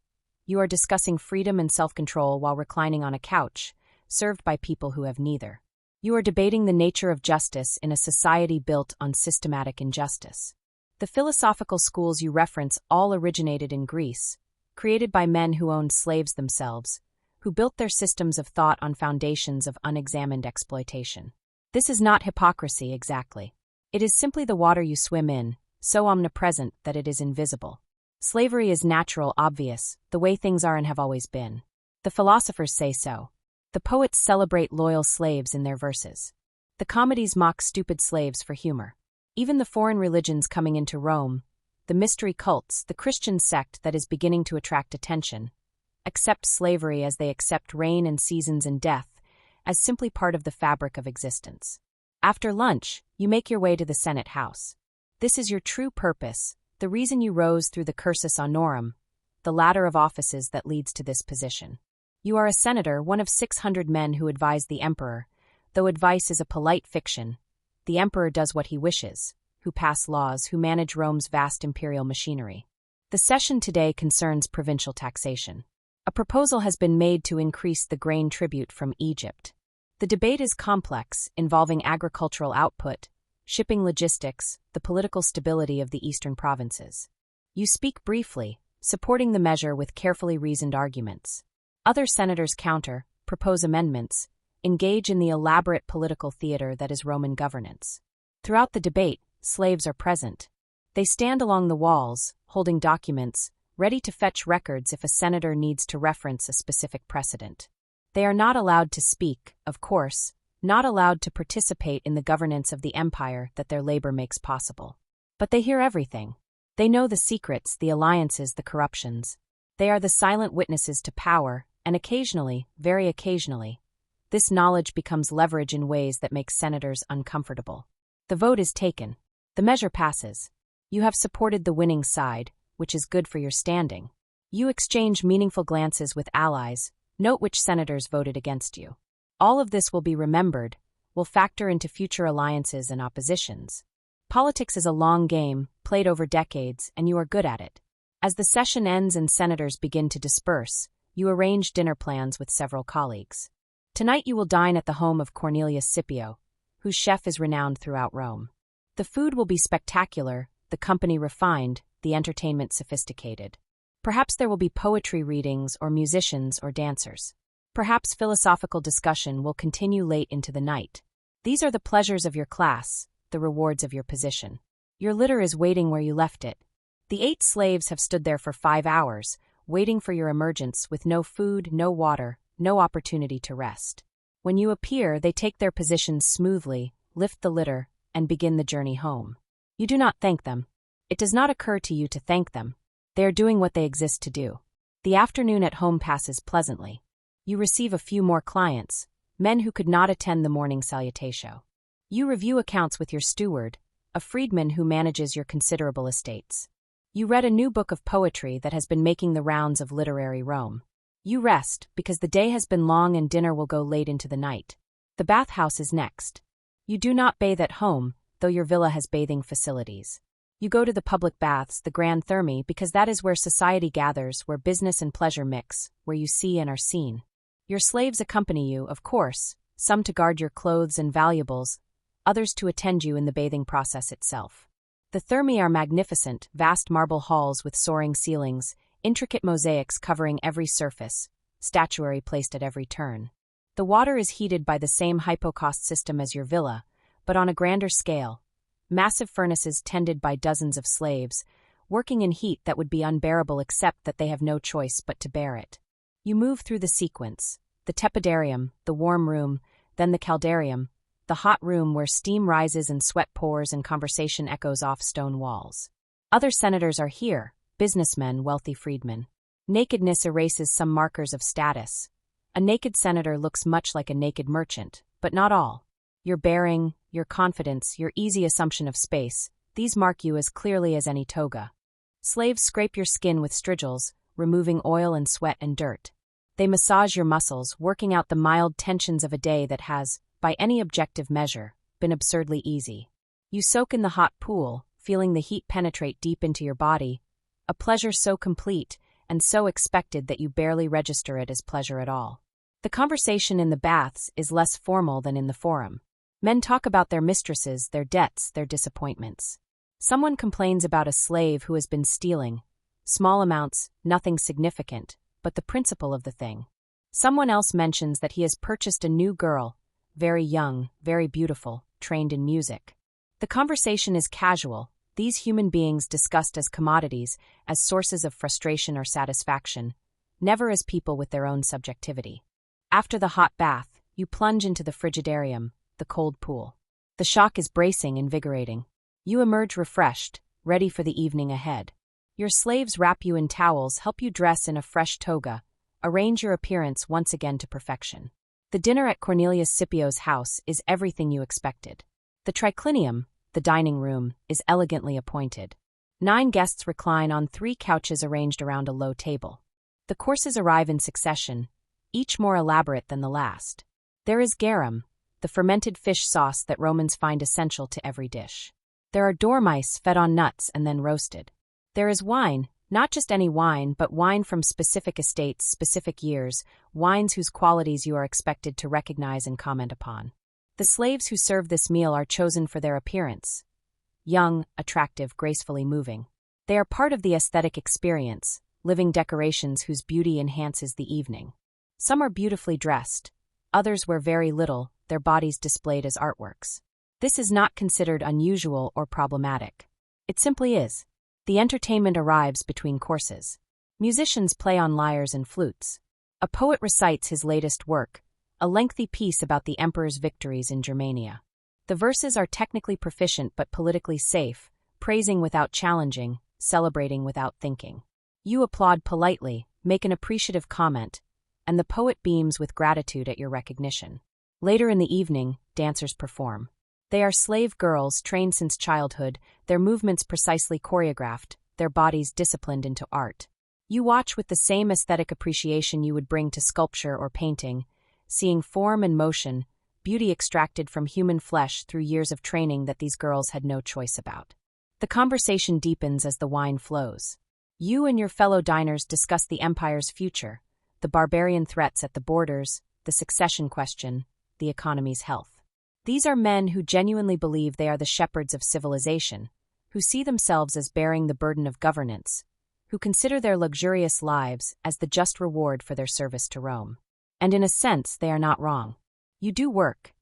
You are discussing freedom and self-control while reclining on a couch, served by people who have neither. You are debating the nature of justice in a society built on systematic injustice. The philosophical schools you reference all originated in Greece, created by men who owned slaves themselves, who built their systems of thought on foundations of unexamined exploitation. This is not hypocrisy exactly. It is simply the water you swim in, so omnipresent that it is invisible. Slavery is natural, obvious, the way things are and have always been. The philosophers say so. The poets celebrate loyal slaves in their verses. The comedies mock stupid slaves for humor. Even the foreign religions coming into Rome, the mystery cults, the Christian sect that is beginning to attract attention, accept slavery as they accept rain and seasons and death, as simply part of the fabric of existence. After lunch, you make your way to the Senate House. This is your true purpose, the reason you rose through the cursus honorum, the ladder of offices that leads to this position. You are a senator, one of 600 men who advise the emperor, though advice is a polite fiction. The emperor does what he wishes, who pass laws, who manage Rome's vast imperial machinery. The session today concerns provincial taxation. A proposal has been made to increase the grain tribute from Egypt. The debate is complex, involving agricultural output, shipping logistics, the political stability of the eastern provinces. You speak briefly, supporting the measure with carefully reasoned arguments. Other senators counter, propose amendments, engage in the elaborate political theater that is Roman governance. Throughout the debate, slaves are present. They stand along the walls, holding documents, ready to fetch records if a senator needs to reference a specific precedent. They are not allowed to speak, of course, not allowed to participate in the governance of the empire that their labor makes possible. But they hear everything. They know the secrets, the alliances, the corruptions. They are the silent witnesses to power, and occasionally, very occasionally, this knowledge becomes leverage in ways that make senators uncomfortable. The vote is taken. The measure passes. You have supported the winning side, which is good for your standing. You exchange meaningful glances with allies, note which senators voted against you. All of this will be remembered, will factor into future alliances and oppositions. Politics is a long game, played over decades, and you are good at it. As the session ends and senators begin to disperse, you arrange dinner plans with several colleagues. Tonight you will dine at the home of Cornelius Scipio, whose chef is renowned throughout Rome. The food will be spectacular, the company refined, the entertainment sophisticated. Perhaps there will be poetry readings or musicians or dancers. Perhaps philosophical discussion will continue late into the night. These are the pleasures of your class, the rewards of your position. Your litter is waiting where you left it. The 8 slaves have stood there for 5 hours, waiting for your emergence with no food, no water, no opportunity to rest. When you appear, they take their positions smoothly, lift the litter, and begin the journey home. You do not thank them. It does not occur to you to thank them. They are doing what they exist to do. The afternoon at home passes pleasantly. You receive a few more clients, men who could not attend the morning salutation. You review accounts with your steward, a freedman who manages your considerable estates. You read a new book of poetry that has been making the rounds of literary Rome. You rest, because the day has been long and dinner will go late into the night. The bathhouse is next. You do not bathe at home, though your villa has bathing facilities. You go to the public baths, the grand thermae, because that is where society gathers, where business and pleasure mix, where you see and are seen. Your slaves accompany you, of course, some to guard your clothes and valuables, others to attend you in the bathing process itself. The thermae are magnificent, vast marble halls with soaring ceilings, intricate mosaics covering every surface, statuary placed at every turn. The water is heated by the same hypocaust system as your villa, but on a grander scale. Massive furnaces tended by dozens of slaves, working in heat that would be unbearable except that they have no choice but to bear it. You move through the sequence: the tepidarium, the warm room, then the caldarium, the hot room where steam rises and sweat pours and conversation echoes off stone walls. Other senators are here, businessmen, wealthy freedmen. Nakedness erases some markers of status. A naked senator looks much like a naked merchant, but not all. Your bearing, your confidence, your easy assumption of space, these mark you as clearly as any toga. Slaves scrape your skin with strigils, removing oil and sweat and dirt. They massage your muscles, working out the mild tensions of a day that has, by any objective measure, been absurdly easy. You soak in the hot pool, feeling the heat penetrate deep into your body, a pleasure so complete and so expected that you barely register it as pleasure at all. The conversation in the baths is less formal than in the forum. Men talk about their mistresses, their debts, their disappointments. Someone complains about a slave who has been stealing. Small amounts, nothing significant, but the principle of the thing. Someone else mentions that he has purchased a new girl, very young, very beautiful, trained in music. The conversation is casual, these human beings discussed as commodities, as sources of frustration or satisfaction, never as people with their own subjectivity. After the hot bath, you plunge into the frigidarium, the cold pool. The shock is bracing, invigorating. You emerge refreshed, ready for the evening ahead. Your slaves wrap you in towels, help you dress in a fresh toga, arrange your appearance once again to perfection. The dinner at Cornelius Scipio's house is everything you expected. The triclinium, the dining room, is elegantly appointed. 9 guests recline on 3 couches arranged around a low table. The courses arrive in succession, each more elaborate than the last. There is garum, the fermented fish sauce that Romans find essential to every dish. There are dormice fed on nuts and then roasted. There is wine, not just any wine, but wine from specific estates, specific years, wines whose qualities you are expected to recognize and comment upon. The slaves who serve this meal are chosen for their appearance. Young, attractive, gracefully moving. They are part of the aesthetic experience, living decorations whose beauty enhances the evening. Some are beautifully dressed. Others wear very little, their bodies displayed as artworks. This is not considered unusual or problematic. It simply is. The entertainment arrives between courses. Musicians play on lyres and flutes. A poet recites his latest work, a lengthy piece about the emperor's victories in Germania. The verses are technically proficient but politically safe, praising without challenging, celebrating without thinking. You applaud politely, make an appreciative comment, and the poet beams with gratitude at your recognition. Later in the evening, dancers perform. They are slave girls trained since childhood, their movements precisely choreographed, their bodies disciplined into art. You watch with the same aesthetic appreciation you would bring to sculpture or painting, seeing form and motion, beauty extracted from human flesh through years of training that these girls had no choice about. The conversation deepens as the wine flows. You and your fellow diners discuss the empire's future, the barbarian threats at the borders, the succession question, the economy's health. These are men who genuinely believe they are the shepherds of civilization, who see themselves as bearing the burden of governance, who consider their luxurious lives as the just reward for their service to Rome. And in a sense, they are not wrong. You do work.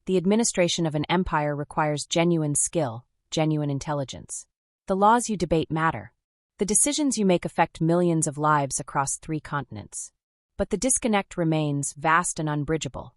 The administration of an empire requires genuine skill, genuine intelligence. The laws you debate matter. The decisions you make affect millions of lives across 3 continents. But the disconnect remains vast and unbridgeable.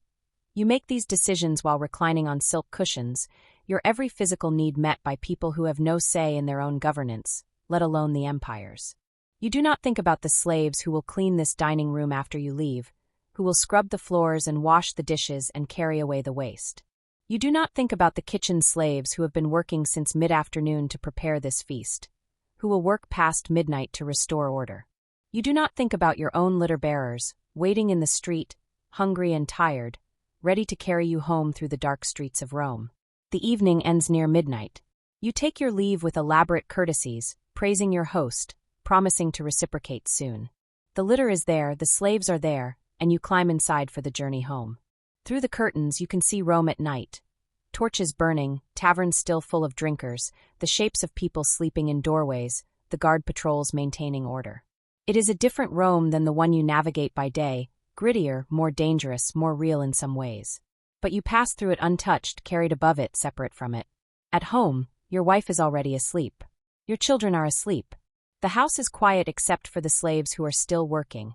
You make these decisions while reclining on silk cushions, your every physical need met by people who have no say in their own governance, let alone the empire's. You do not think about the slaves who will clean this dining room after you leave, who will scrub the floors and wash the dishes and carry away the waste. You do not think about the kitchen slaves who have been working since mid-afternoon to prepare this feast, who will work past midnight to restore order. You do not think about your own litter-bearers, waiting in the street, hungry and tired, ready to carry you home through the dark streets of Rome. The evening ends near midnight. You take your leave with elaborate courtesies, praising your host, promising to reciprocate soon. The litter is there, the slaves are there, and you climb inside for the journey home. Through the curtains you can see Rome at night. Torches burning, taverns still full of drinkers, the shapes of people sleeping in doorways, the guard patrols maintaining order. It is a different Rome than the one you navigate by day, grittier, more dangerous, more real in some ways. But you pass through it untouched, carried above it, separate from it. At home, your wife is already asleep. Your children are asleep. The house is quiet except for the slaves who are still working.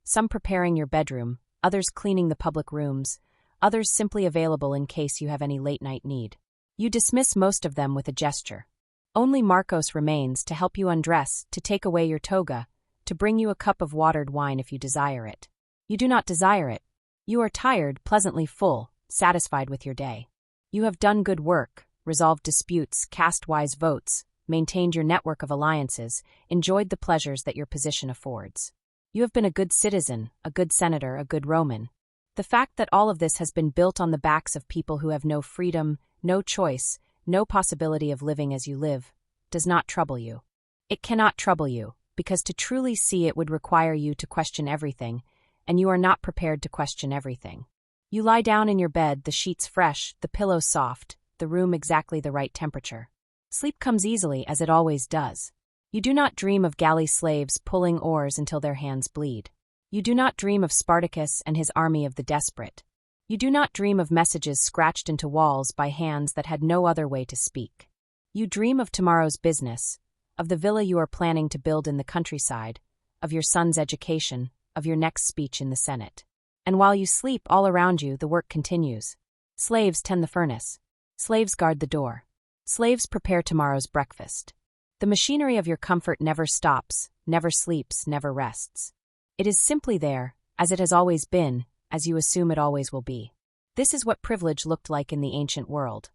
Some preparing your bedroom, others cleaning the public rooms, others simply available in case you have any late-night need. You dismiss most of them with a gesture. Only Marcos remains to help you undress, to take away your toga, to bring you a cup of watered wine if you desire it. You do not desire it. You are tired, pleasantly full, satisfied with your day. You have done good work, resolved disputes, cast wise votes, maintained your network of alliances, enjoyed the pleasures that your position affords. You have been a good citizen, a good senator, a good Roman. The fact that all of this has been built on the backs of people who have no freedom, no choice, no possibility of living as you live, does not trouble you. It cannot trouble you, because to truly see it would require you to question everything, and you are not prepared to question everything. You lie down in your bed, the sheets fresh, the pillow soft, the room exactly the right temperature. Sleep comes easily, as it always does. You do not dream of galley slaves pulling oars until their hands bleed. You do not dream of Spartacus and his army of the desperate. You do not dream of messages scratched into walls by hands that had no other way to speak. You dream of tomorrow's business, of the villa you are planning to build in the countryside, of your son's education, of your next speech in the Senate. And while you sleep, all around you, the work continues. Slaves tend the furnace. Slaves guard the door. Slaves prepare tomorrow's breakfast. The machinery of your comfort never stops, never sleeps, never rests. It is simply there, as it has always been, as you assume it always will be. This is what privilege looked like in the ancient world.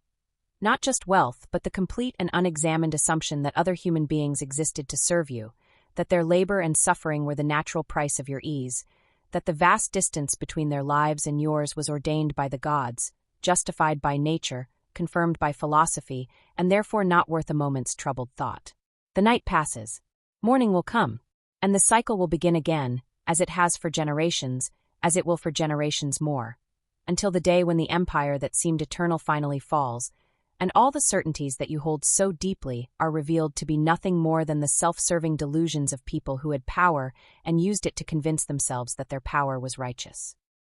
Not just wealth, but the complete and unexamined assumption that other human beings existed to serve you, that their labor and suffering were the natural price of your ease, that the vast distance between their lives and yours was ordained by the gods, justified by nature, confirmed by philosophy, and therefore not worth a moment's troubled thought. The night passes. Morning will come, and the cycle will begin again, as it has for generations, as it will for generations more, until the day when the empire that seemed eternal finally falls, and all the certainties that you hold so deeply are revealed to be nothing more than the self-serving delusions of people who had power and used it to convince themselves that their power was righteous.